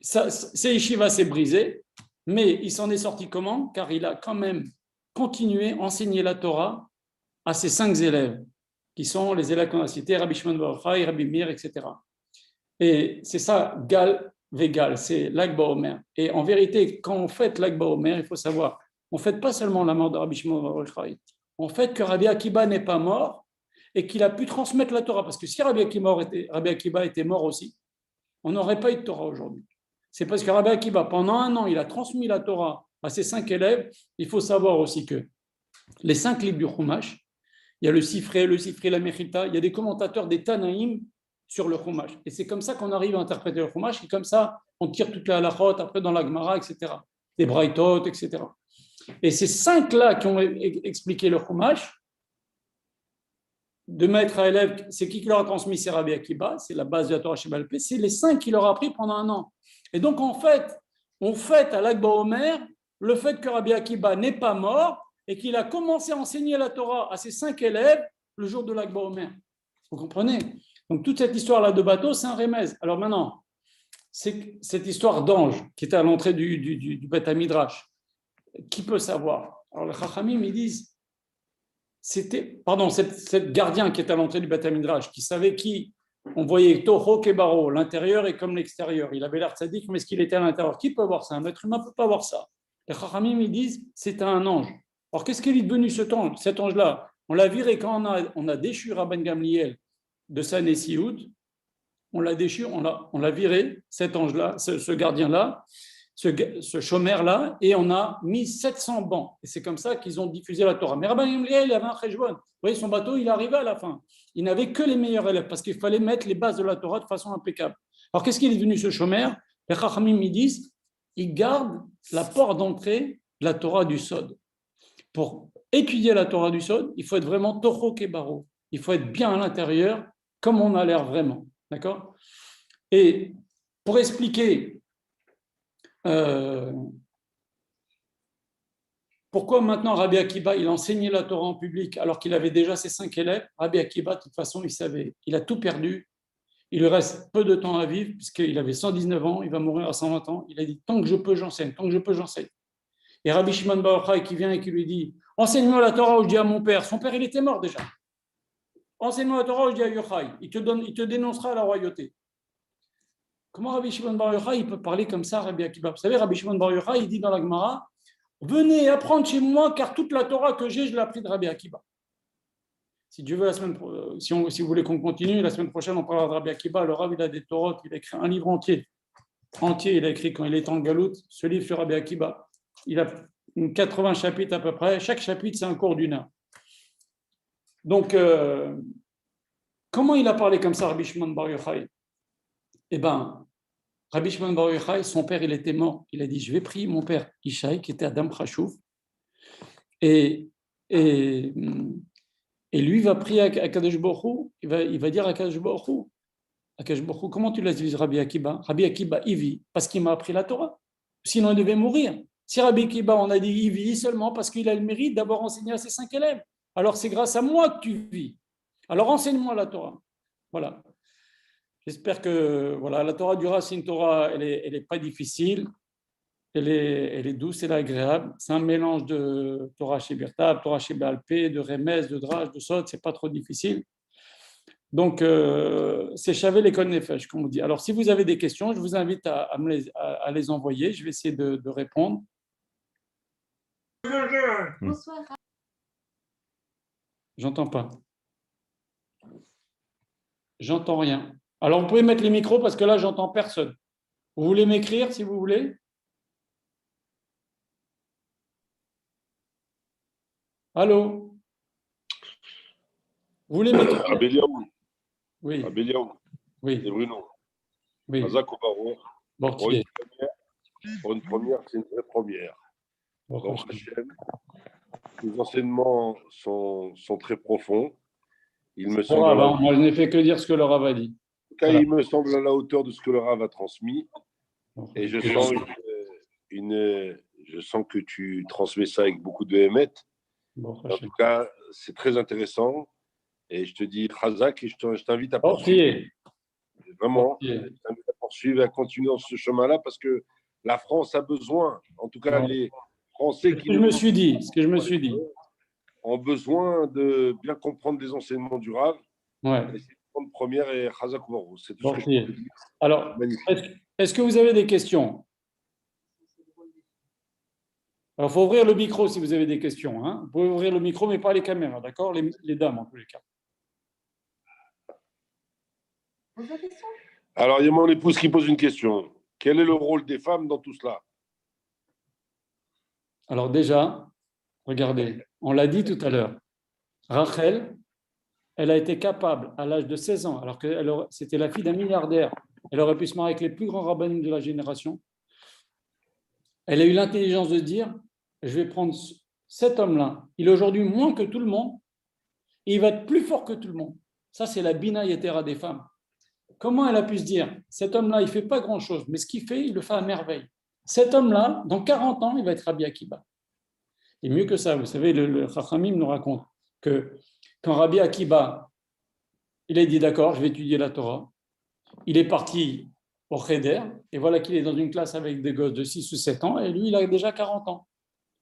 ses yeshivas s'est brisé, mais il s'en est sorti comment? Car il a quand même continué à enseigner la Torah à ses 5 élèves, qui sont les élèves qu'on a cités, Rabbi Shimon bar Yochai, Rabbi Meir, etc. Et c'est ça, Gal Végal, c'est Lag BaOmer. Et en vérité, quand on fête Lag BaOmer, il faut savoir, on ne fête pas seulement la mort de Rabbi Shimon bar Yochai, on fête que Rabbi Akiba n'est pas mort et qu'il a pu transmettre la Torah. Parce que si Rabbi Akiba était mort aussi, on n'aurait pas eu de Torah aujourd'hui. C'est parce que Rabbi Akiba, pendant 1 an, il a transmis la Torah à ses 5 élèves. Il faut savoir aussi que les 5 livres du Chumash, il y a le Sifré, la Mechita, il y a des commentateurs des Tanaïm sur le Chumash. Et c'est comme ça qu'on arrive à interpréter le Chumash, et comme ça, on tire toute la halachot, après dans la Gemara, etc. Des Braithot, etc. Et ces 5-là qui ont expliqué le Chumash, de maître à élève, c'est qui leur a transmis? C'est Rabbi Akiba, c'est la base de la Torah Sheba'al Peh, c'est les 5 qui leur a appris pendant 1 an. Et donc, en fait, on fête à Lag BaOmer le fait que Rabbi Akiba n'est pas mort et qu'il a commencé à enseigner la Torah à ses 5 élèves le jour de Lag BaOmer. Vous comprenez? Donc, toute cette histoire-là de bateau, c'est un remez. Alors maintenant, c'est cette histoire d'ange qui était à l'entrée du Beth Midrash. Qui peut savoir? Alors, les Chachamim, ils disent, cette gardien qui est à l'entrée du Beth Midrash, qui savait qui, on voyait Toho Kebaro, l'intérieur est comme l'extérieur. Il avait l'air tzaddik, mais est-ce qu'il était à l'intérieur? Qui peut voir ça? Un être humain ne peut pas voir ça. Les Chachamim, ils disent, c'est un ange. Alors, qu'est-ce qu'il est devenu cet ange-là? On l'a viré quand on a déchu Rabban Gamliel de sa Nessiout, on l'a déchu, on l'a viré, cet ange-là, ce gardien-là, ce chômeur-là, et on a mis 700 bancs. Et c'est comme ça qu'ils ont diffusé la Torah. Mais Rabban Gamliel, il avait un cheshbon. Vous voyez, son bateau, il arrivait à la fin. Il n'avait que les meilleurs élèves, parce qu'il fallait mettre les bases de la Torah de façon impeccable. Alors, qu'est-ce qu'il est devenu ce chômeur? Les Chachamim, ils disent, il garde la porte d'entrée de la Torah du Sod. Pour étudier la Torah du Sod, il faut être vraiment Toho Kebaro. Il faut être bien à l'intérieur, comme on a l'air vraiment. D'accord? Et pour expliquer pourquoi maintenant Rabbi Akiba, il enseignait la Torah en public alors qu'il avait déjà ses 5 élèves. Rabbi Akiba, de toute façon, il savait, il a tout perdu. Il lui reste peu de temps à vivre, puisqu'il avait 119 ans, il va mourir à 120 ans. Il a dit, tant que je peux, j'enseigne, tant que je peux, j'enseigne. Et Rabbi Shimon bar Yochai qui vient et qui lui dit, enseigne-moi la Torah, où je dis à mon père. Son père, il était mort déjà. Enseigne-moi la Torah, où je dis à Yochai. Il te dénoncera à la royauté. Comment Rabbi Shimon bar Yochai, il peut parler comme ça, Rabbi Akiba? Vous savez, Rabbi Shimon bar Yochai, il dit dans la Gemara, venez apprendre chez moi, car toute la Torah que j'ai, je l'ai appris de Rabbi Akiba. Si Dieu veut, si vous voulez qu'on continue, la semaine prochaine, on parlera de Rabbi Akiba. Le Rav, il a des Torahs, il a écrit un livre entier. Il a écrit quand il était en Galoute, ce livre sur Rabbi Akiba. Il a 80 chapitres à peu près. Chaque chapitre, c'est un cours d'1 heure. Donc, comment il a parlé comme ça, Rabbi Shimon bar Yochai? Eh bien, Rabbi Shimon bar Yochai, son père, il était mort. Il a dit, je vais prier mon père Ishaï, qui était Adam Khashouf, et lui va prier à Kadosh Baruch Hu, il va dire à Kadosh Baruch Hu, comment tu l'as dit, Rabbi Akiba? Rabbi Akiba, il vit parce qu'il m'a appris la Torah. Sinon, il devait mourir. Si Rabbi Akiba, on a dit, il vit seulement parce qu'il a le mérite d'avoir enseigné à ses 5 élèves. Alors, c'est grâce à moi que tu vis. Alors, enseigne-moi la Torah. Voilà. J'espère que la Torah du Rav, c'est une Torah, elle est pas difficile. Elle est douce, elle est agréable. C'est un mélange de Torah Shebirtab, Torah Sheba'al Peh, de Remez, de Drash, de Sod. C'est pas trop difficile. Donc, c'est Shavé l'école Nefesh, comme on dit. Alors, si vous avez des questions, je vous invite à les envoyer. Je vais essayer de répondre. Bonsoir. J'entends pas. J'entends rien. Alors, vous pouvez mettre les micros parce que là, j'entends personne. Vous voulez m'écrire si vous voulez? Allô? Vous voulez m'écrire? Abéliaou. Oui. Abéliaou. Oui. C'est Bruno. Oui. Azak Obaro. Mortier. Pour une première, c'est une vraie première. Bon, Donc, les enseignements sont très profonds. Il me semble. Moi, je n'ai fait que dire ce que le Rav a dit. En tout cas, il me semble à la hauteur de ce que le Rav a transmis. Et je sens que tu transmets ça avec beaucoup de émet. Bon, En tout cas, c'est très intéressant. Et je te dis Khazak et je t'invite à poursuivre. Vraiment, je t'invite à poursuivre et à continuer dans ce chemin-là parce que la France a besoin, en tout cas les Français qui je me suis dit, ce que je me suis dit. ont besoin de bien comprendre les enseignements du Rav. Ouais. Et c'est une première et Khazak Baruch. C'est tout ce que je peux dire. Alors, est-ce que vous avez des questions? Alors, il faut ouvrir le micro si vous avez des questions. Hein. Vous pouvez ouvrir le micro, mais pas les caméras, d'accord, les dames en tous les cas. Alors, il y a mon épouse qui pose une question. Quel est le rôle des femmes dans tout cela? Alors déjà, regardez, on l'a dit tout à l'heure. Rachel, elle a été capable, à l'âge de 16 ans, alors que c'était la fille d'un milliardaire, elle aurait pu se marier avec les plus grands rabbins de la génération. Elle a eu l'intelligence de dire, je vais prendre cet homme-là, il est aujourd'hui moins que tout le monde, et il va être plus fort que tout le monde. Ça, c'est la bina yetera des femmes. Comment elle a pu se dire, cet homme-là, il ne fait pas grand-chose, mais ce qu'il fait, il le fait à merveille. Cet homme-là, dans 40 ans, il va être Rabbi Akiba. Et mieux que ça, vous savez, le Chachamim nous raconte que quand Rabbi Akiba, il a dit d'accord, je vais étudier la Torah, il est parti au Cheder, et voilà qu'il est dans une classe avec des gosses de 6 ou 7 ans, et lui, il a déjà 40 ans.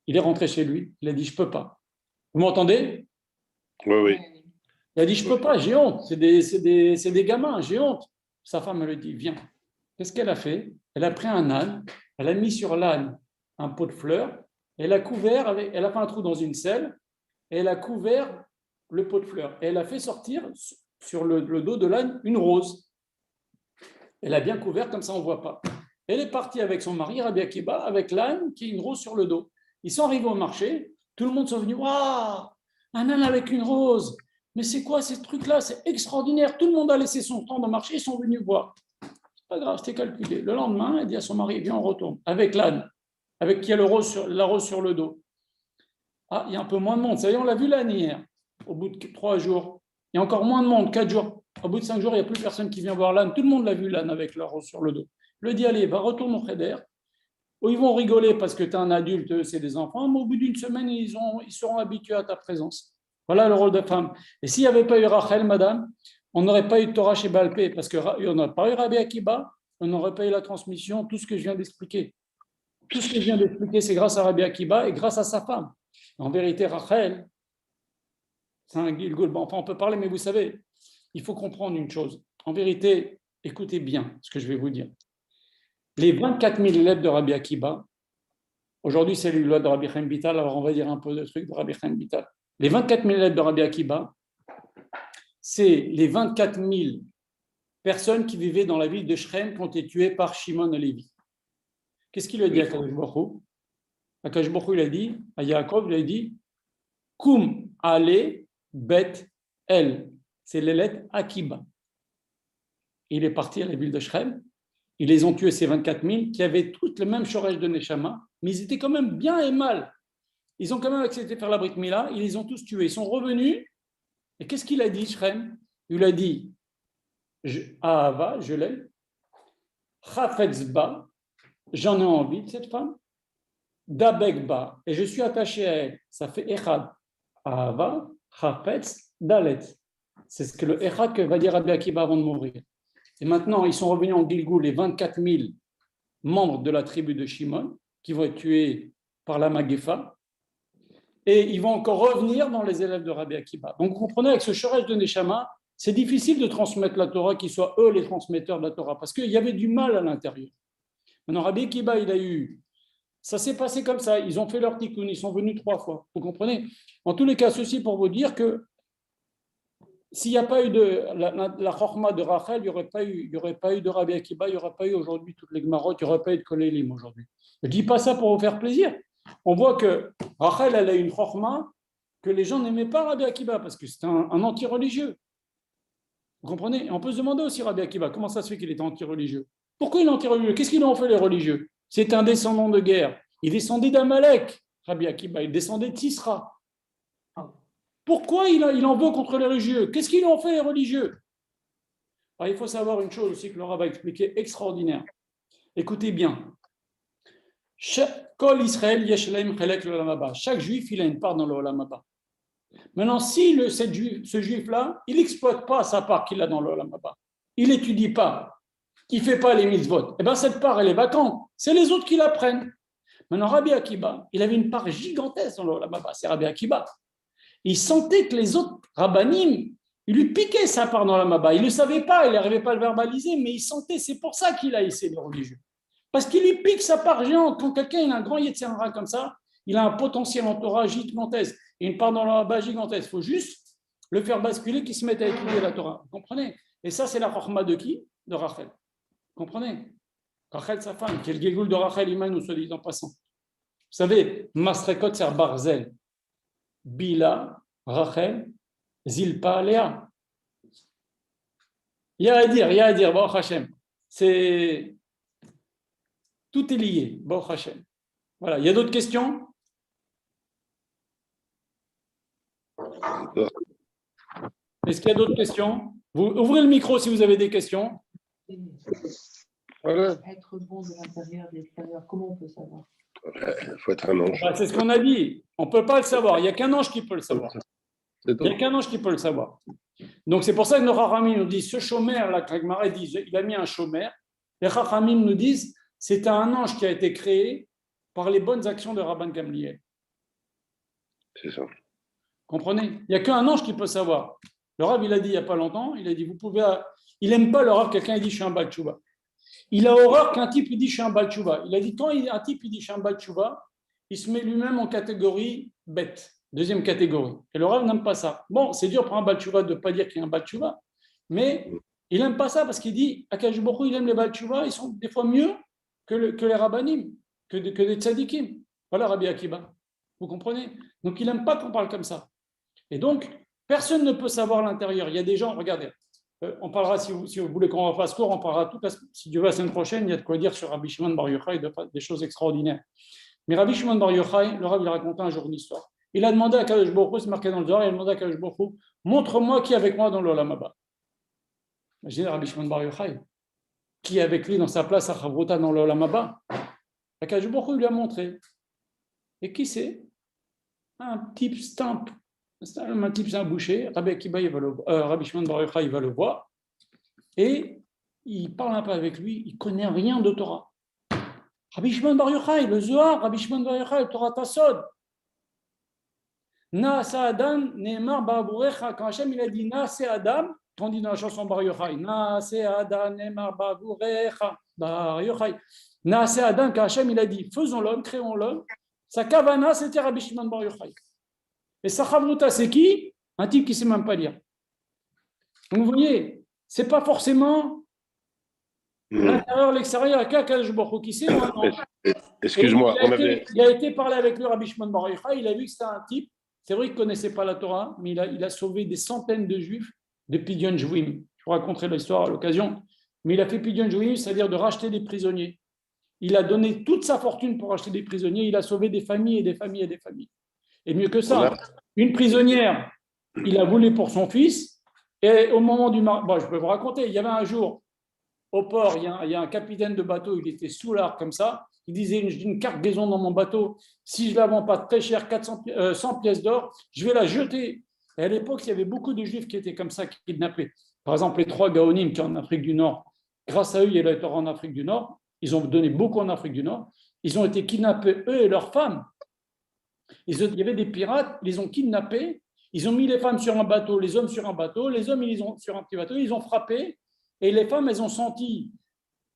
Il est rentré chez lui, il a dit, je ne peux pas. Vous m'entendez? Oui, oui. Il a dit, je ne peux pas, j'ai honte, c'est des gamins, j'ai honte. Sa femme, elle lui dit, viens. Qu'est-ce qu'elle a fait? Elle a pris un âne, elle a mis sur l'âne un pot de fleurs, elle a couvert, elle a fait un trou dans une selle, et elle a couvert le pot de fleurs. Et elle a fait sortir sur le dos de l'âne une rose. Elle a bien couvert, comme ça on ne voit pas. Elle est partie avec son mari, Rabbi Akiba, avec l'âne qui a une rose sur le dos. Ils sont arrivés au marché, tout le monde sont venus, waouh, un âne avec une rose. Mais c'est quoi ces trucs-là? C'est extraordinaire. Tout le monde a laissé son temps de marché, ils sont venus voir. C'est pas grave, c'était calculé. Le lendemain, elle dit à son mari, viens, on retourne, avec l'âne, avec qui a la rose sur le dos. Ah, il y a un peu moins de monde. Ça y est, on l'a vu l'année hier, au bout de 3 jours. Il y a encore moins de monde, 4 jours. Au bout de 5 jours, il n'y a plus personne qui vient voir l'âne. Tout le monde l'a vu, l'âne, avec la rose sur le dos. Je lui dis, allez, va retourner au Cheder. Ils vont rigoler parce que tu es un adulte, c'est des enfants, mais au bout d'une semaine, ils seront habitués à ta présence. Voilà le rôle de femme. Et s'il n'y avait pas eu Rachel, madame, on n'aurait pas eu de Torah chez Balpé, parce qu'on n'aurait pas eu Rabbi Akiba, on n'aurait pas eu la transmission, tout ce que je viens d'expliquer. Tout ce que je viens d'expliquer, c'est grâce à Rabbi Akiba et grâce à sa femme. En vérité, Rachel, c'est un Gilgul. Bon, enfin, on peut parler, mais vous savez, il faut comprendre une chose. En vérité, écoutez bien ce que je vais vous dire. Les 24 000 élèves de Rabbi Akiba, aujourd'hui c'est le loi de Rabbi Chaim Vital, alors on va dire un peu de trucs de Rabbi Chaim Vital. Les 24 000 élèves de Rabbi Akiba, c'est les 24 000 personnes qui vivaient dans la ville de Shrem qui ont été tuées par Shimon et Lévi. Qu'est-ce qu'il a dit à Akadosh Baruch Hu? Akadosh Baruch Hu, il a dit, à Yaakov, il a dit, Koum ale bet el. C'est les lettres Akiba. Il est parti à la ville de Shrem. Ils les ont tués, ces 24 000, qui avaient toutes le même chorège de Neshama, mais ils étaient quand même bien et mal. Ils ont quand même accepté de faire la Brit Mila, ils les ont tous tués. Ils sont revenus, et qu'est-ce qu'il a dit, Shrem? Il a dit, Ahava, je l'aime, Chafetzba, j'en ai envie de cette femme, Dabekba, et je suis attaché à elle. Ça fait Echad, Ahava, Chafetz, Dalet. C'est ce que le Echad que va dire Rabbi Akiba avant de mourir. Et maintenant, ils sont revenus en Gilgoul, les 24 000 membres de la tribu de Shimon, qui vont être tués par la Magefa, et ils vont encore revenir dans les élèves de Rabbi Akiba. Donc, vous comprenez, avec ce chorège de Neshama, c'est difficile de transmettre la Torah, qu'ils soient eux les transmetteurs de la Torah, parce qu'il y avait du mal à l'intérieur. Maintenant, Rabbi Akiba, il a eu... Ça s'est passé comme ça, ils ont fait leur tikkun, ils sont venus 3 fois. Vous comprenez? En tous les cas, ceci pour vous dire que s'il n'y a pas eu de la chorma de Rachel, il n'y aurait pas eu de Rabbi Akiba, il n'y aurait pas eu aujourd'hui toutes les Gmarot, il n'y aurait pas eu de Kolélim aujourd'hui. Je ne dis pas ça pour vous faire plaisir. On voit que Rachel, elle a une chorma que les gens n'aimaient pas Rabbi Akiba parce que c'est un anti-religieux. Vous comprenez? Et on peut se demander aussi Rabbi Akiba, comment ça se fait qu'il est anti-religieux? Pourquoi il est anti-religieux? Qu'est-ce qu'ils ont fait les religieux? C'est un descendant de guerre. Il descendait d'Amalek, Rabbi Akiba, il descendait de Tisra. Pourquoi il en veut contre les religieux? Qu'est-ce qu'ils ont fait les religieux? Alors, il faut savoir une chose aussi que Laura va expliquer extraordinaire. Écoutez bien. Kol Israël yesh lahem chelek l'olam haba. Chaque juif, il a une part dans l'olam haba. Maintenant, si ce juif-là, il n'exploite pas sa part qu'il a dans l'olam haba, il n'étudie pas, il ne fait pas les mitzvot, eh bien cette part, elle est vacante. C'est les autres qui la prennent. Maintenant, Rabbi Akiba, il avait une part gigantesque dans l'olam haba, c'est Rabbi Akiba. Il sentait que les autres rabbanim, ils lui piquaient sa part dans l'olam haba. Il ne le savait pas, il n'arrivait pas à le verbaliser, mais il sentait, c'est pour ça qu'il a essayé de religieux. Parce qu'il lui pique sa part géante. Quand quelqu'un il a un grand Yetzer Hara comme ça, il a un potentiel entourage gigantesque et une part dans la base gigantesque. Il faut juste le faire basculer, qu'il se mette à étudier la Torah. Vous comprenez? Et ça, c'est la chorma de qui? De Rachel. Vous comprenez? Rachel, sa femme, qui est le guégoul de Rachel Imanou, soit dit en passant. Vous savez, Masrekot, c'est Barzel. Bila, Rachel, Zilpa, Léa. Il y a à dire, Baruch Hashem. C'est... Tout est lié, Baruch Hashem. Voilà, il y a d'autres questions? Est-ce qu'il y a d'autres questions? Vous ouvrez le micro si vous avez des questions. Voilà. Être bon de l'intérieur, de l'extérieur, comment on peut savoir? Il faut être un ange. C'est ce qu'on a dit. On ne peut pas le savoir. Il n'y a qu'un ange qui peut le savoir. Il n'y a qu'un ange qui peut le savoir. Donc c'est pour ça que nos Chachamim nous disent, ce chômeur, la Kragmara dit, il a mis un chômeur. Les Chachamim nous disent, c'est un ange qui a été créé par les bonnes actions de Rabban Gamliel. C'est ça. Comprenez? Il n'y a qu'un ange qui peut savoir. Le Rav, il a dit il n'y a pas longtemps, il a dit, vous pouvez... Il n'aime pas le Rav, quelqu'un il dit, je suis un Baal Tshuva. Il a horreur qu'un type il dit, je suis un Baal Tshuva. Il a dit, quand un type il dit, je suis un Baal Tshuva, il se met lui-même en catégorie bête, deuxième catégorie. Et le Rav n'aime pas ça. Bon, c'est dur pour un Baal Tshuva de ne pas dire qu'il y a un Baal Tshuva, mais il n'aime pas ça parce qu'il dit, Akadosh Baruch Hu, il aime les Baal Tshuva, ils sont des fois mieux que les rabbanim, que des tzadikim. Voilà Rabbi Akiba. Vous comprenez? Donc il n'aime pas qu'on parle comme ça. Et donc, personne ne peut savoir l'intérieur. Il y a des gens, regardez, on parlera, si vous voulez qu'on refasse court, on parlera si Dieu veut la semaine prochaine, il y a de quoi dire sur Rabbi Shimon Bar Yochai, des choses extraordinaires. Mais Rabbi Shimon Bar Yochai, le Rav, il racontait un jour une histoire. Il a demandé à Kadosh Baruch Hu, c'est marqué dans le Zohar, il a demandé à Kadosh Baruch Hu, montre-moi qui est avec moi dans l'Olam Haba. Imaginez Rabbi Shimon Bar Yochai, qui est avec lui dans sa place à Chavruta dans l'Olam Haba. Kadosh Baruch Hu lui a montré. Et qui c'est? Un type stamp. Un type, c'est un boucher. Rabbi Akiba, Rabbi Shimon Bar Yochai, il va le voir. Et il parle un peu avec lui. Il ne connaît rien de Torah. Rabbi Shimon Bar Yochai, le Zohar, Rabbi Shimon Bar Yochai, le Torah Tassod. Naasa Adam, Neemar Ba'avurecha. Quand Hachem il a dit Naase Adam, quand on dit dans la chanson Bar Yochai, Naase Adam, Neemar Ba'avurecha, Bar Yochai. Naase Adam, quand Hachem il a dit faisons l'homme, créons l'homme, sa kavana c'était Rabbi Shimon Bar Yochai. Et sa chavruta c'est qui? Un type qui ne sait même pas lire. Donc vous voyez, ce n'est pas forcément l'intérieur, l'extérieur, il y a Kadosh Baruch Hu qui sait. Excuse-moi, il a été parlé avec le Rabbi Shimon Bar Yochai, il a vu que c'était un type, c'est vrai qu'il ne connaissait pas la Torah, mais il a sauvé des centaines de juifs de Pidyon Jouim. Je vous raconterai l'histoire à l'occasion. Mais il a fait Pidyon Jouim, c'est-à-dire de racheter des prisonniers. Il a donné toute sa fortune pour racheter des prisonniers, il a sauvé des familles et des familles et des familles. Et mieux que ça, une prisonnière, il a voulu pour son fils, et au moment du mariage, bon, je peux vous raconter, il y avait un jour, au port, il y a un capitaine de bateau, il était sous l'arc comme ça, il disait, j'ai une cargaison dans mon bateau, si je ne la vends pas très cher, 100 pièces d'or, je vais la jeter. Et à l'époque, il y avait beaucoup de juifs qui étaient comme ça, qui kidnappaient. Par exemple, les 3 Gaonim qui sont en Afrique du Nord, grâce à eux, il y a la Torah en Afrique du Nord, ils ont donné beaucoup en Afrique du Nord, ils ont été kidnappés, eux et leurs femmes. Il y avait des pirates, ils les ont kidnappés, ils ont mis les femmes sur un bateau, les hommes sur un bateau, les hommes ils ont sur un petit bateau, ils ont frappé, et les femmes, elles ont senti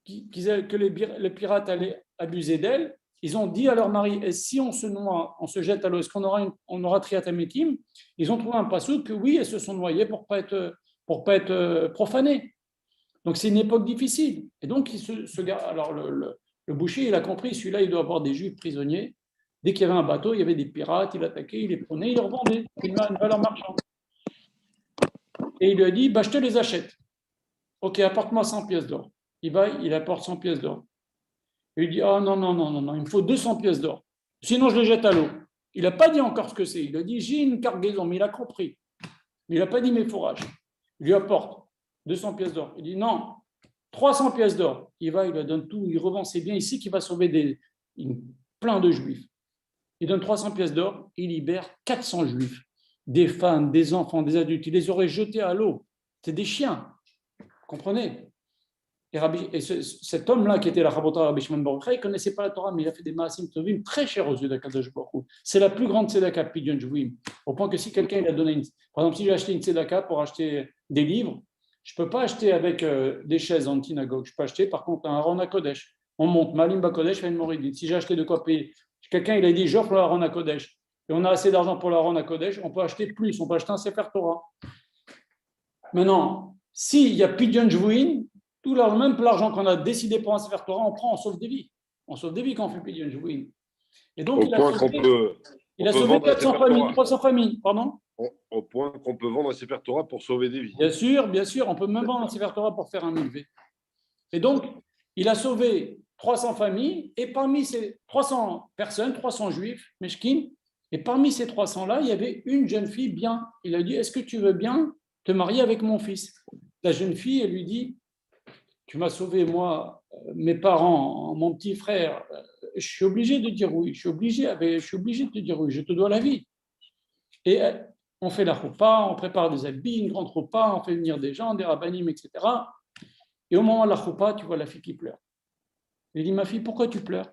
que les pirates allaient abuser d'elles. Ils ont dit à leur mari, et si on se noie, on se jette à l'eau, est-ce qu'on aura triatamétim? Ils ont trouvé un passouk que oui, elles se sont noyées pour pas être profanées. Donc c'est une époque difficile. Et donc alors le boucher, il a compris, celui-là, il doit avoir des juifs prisonniers. Dès qu'il y avait un bateau, il y avait des pirates, il attaquait, il les prenait, il les revendait. Il a une valeur marchande. Et il lui a dit, je te les achète. Ok, apporte-moi 100 pièces d'or. Il apporte 100 pièces d'or. Et il dit, non, il me faut 200 pièces d'or. Sinon, je les jette à l'eau. Il n'a pas dit encore ce que c'est. Il a dit, j'ai une cargaison, mais il a compris. Mais il n'a pas dit mes fourrages. Il lui apporte 200 pièces d'or. Il dit, non, 300 pièces d'or. Il lui donne tout, il revend ses biens ici, qu'il va sauver plein de juifs. Il donne 300 pièces d'or, il libère 400 juifs, des femmes, des enfants, des adultes. Il les aurait jetés à l'eau. C'est des chiens, vous comprenez? Et cet homme-là, qui était la Rabota Rabbi Shimon Bar Yochai, il ne connaissait pas la Torah, mais il a fait des Maasim Tovim très chers aux yeux d'Akadosh Baruch Hu. C'est la plus grande tzedaka Pidyon Jvuim. Au point que si quelqu'un il a donné par exemple, si j'ai acheté une tzedaka pour acheter des livres, je ne peux pas acheter avec des chaises en synagogue. Je peux acheter par contre un Aron HaKodesh. On monte Malim Bakodesh et une Moridin. Si j'ai acheté de quoi payer, quelqu'un il a dit j'offre le Aron HaKodesh et on a assez d'argent pour le Aron HaKodesh, on peut acheter plus, on peut acheter un Sefer Torah. Maintenant, s'il y a Pidyon Jvuim, tout même l'argent qu'on a décidé pour un Sefer Torah, on prend, on sauve des vies. On sauve des vies quand on fait Pidyon Jvuim. Et donc, il a sauvé 400 familles, 300 familles, pardon. Au point qu'on peut vendre un Sefer Torah pour sauver des vies. Bien sûr, on peut même vendre un Sefer Torah pour faire un mikvé. Et donc, il a sauvé 300 familles, et parmi ces 300 personnes, 300 juifs, Meshkin, et parmi ces 300-là, il y avait une jeune fille bien. Il a dit, est-ce que tu veux bien te marier avec mon fils? La jeune fille, elle lui dit, tu m'as sauvé, moi, mes parents, mon petit frère, je suis obligé de dire oui, je suis obligé de te dire oui, je te dois la vie. Et on fait la choupa, on prépare des habits, une grande choupa, on fait venir des gens, des rabbinim, etc. Et au moment de la choupa, tu vois la fille qui pleure. Il dit, ma fille, pourquoi tu pleures?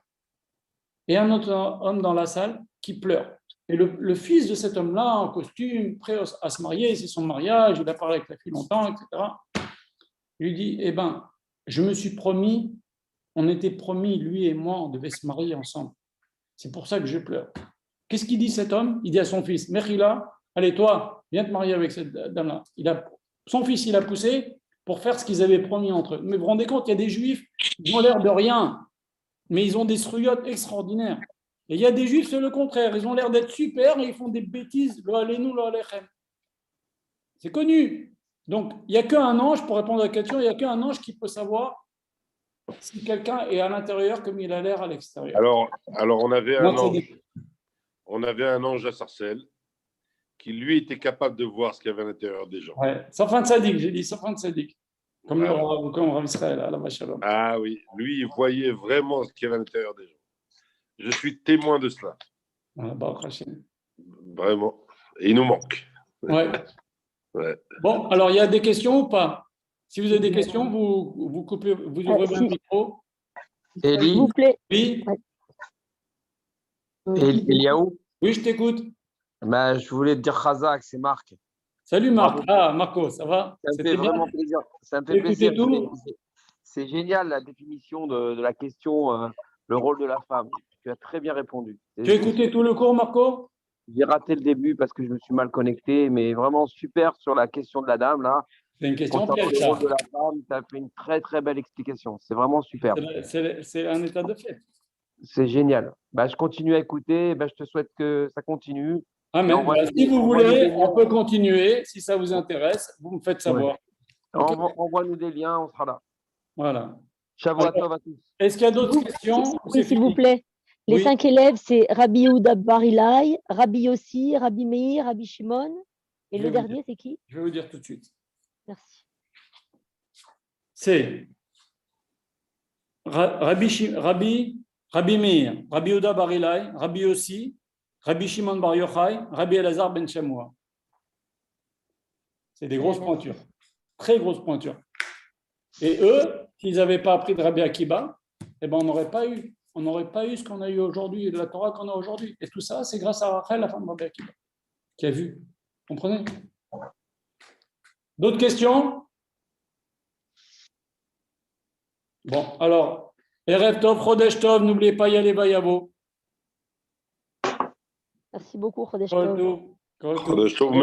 Et un autre homme dans la salle qui pleure. Et le fils de cet homme-là, en costume, prêt à se marier, c'est son mariage, il a parlé avec la fille longtemps, etc. Il lui dit, eh ben, je me suis promis, on était promis, lui et moi, on devait se marier ensemble. C'est pour ça que je pleure. Qu'est-ce qu'il dit cet homme? Il dit à son fils, Mechila, allez toi, viens te marier avec cette dame-là. Son fils, il a poussé pour faire ce qu'ils avaient promis entre eux. Mais vous vous rendez compte, il y a des juifs qui ont l'air de rien, mais ils ont des sruyotes extraordinaires. Et il y a des juifs, c'est le contraire, ils ont l'air d'être super, mais ils font des bêtises, lo alenu, lo alechem. C'est connu. Donc, il n'y a qu'un ange, pour répondre à la question, il n'y a qu'un ange qui peut savoir si quelqu'un est à l'intérieur comme il a l'air à l'extérieur. Alors on avait un ange à Sarcelles qui, lui, était capable de voir ce qu'il y avait à l'intérieur des gens. Ouais. Safran Tzadik, j'ai dit Safran Tzadik. Comme le Rav Israël, à la Vachalom. Ah oui, lui, il voyait vraiment ce qu'il y avait à l'intérieur des gens. Je suis témoin de cela. Vraiment. Et il nous manque. Ouais. Bon, alors il y a des questions ou pas? Si vous avez des questions, vous coupez, vous ouvrez votre micro. Élie, s'il vous plaît. Oui. Eliaou. Oui, je t'écoute. Je voulais te dire Khazak, c'est Marc. Salut Marc. Ah, Marco, ça va? Ça me fait vraiment plaisir. Ça me fait plaisir. C'est génial la définition de la question, le rôle de la femme. Tu as très bien répondu. Tu as écouté tout le cours, Marco? J'ai raté le début parce que je me suis mal connecté, mais vraiment super sur la question de la dame là. C'est une question piège. Le rôle de la femme, tu as fait une très très belle explication. C'est vraiment super. C'est un état de fait. C'est génial. Je continue à écouter. Je te souhaite que ça continue. Amen. Si vous voulez, on peut continuer. Si ça vous intéresse, vous me faites savoir. Ouais. Okay. Envoie-nous des liens, on sera là. Voilà. Shavuot Tov à tous. Est-ce qu'il y a d'autres questions? Oui, s'il vous plaît. Les 5 élèves, c'est Rabbi Yehuda Bar Ilai, Rabbi Yossi, Rabbi Meir, Rabbi Shimon. Et le dernier, c'est qui? Je vais vous dire tout de suite. Merci. C'est Rabbi Meir, Rabbi Yehuda Bar Ilai, Rabbi Yossi, Rabbi Shimon Bar Yochai, Rabbi Elazar ben Shamoua. C'est des grosses pointures, très grosses pointures. Et eux, s'ils n'avaient pas appris de Rabbi Akiba, eh ben, on n'aurait pas eu ce qu'on a eu aujourd'hui, de la Torah qu'on a aujourd'hui. Et tout ça, c'est grâce à Rachel, la femme de Rabbi Akiba, qui a vu. Vous comprenez? D'autres questions? Bon, alors, Erev Tov, Chodesh Tov, n'oubliez pas, y aller, Vayavo. Merci beaucoup, Chodesh Tov. Chodesh Tov,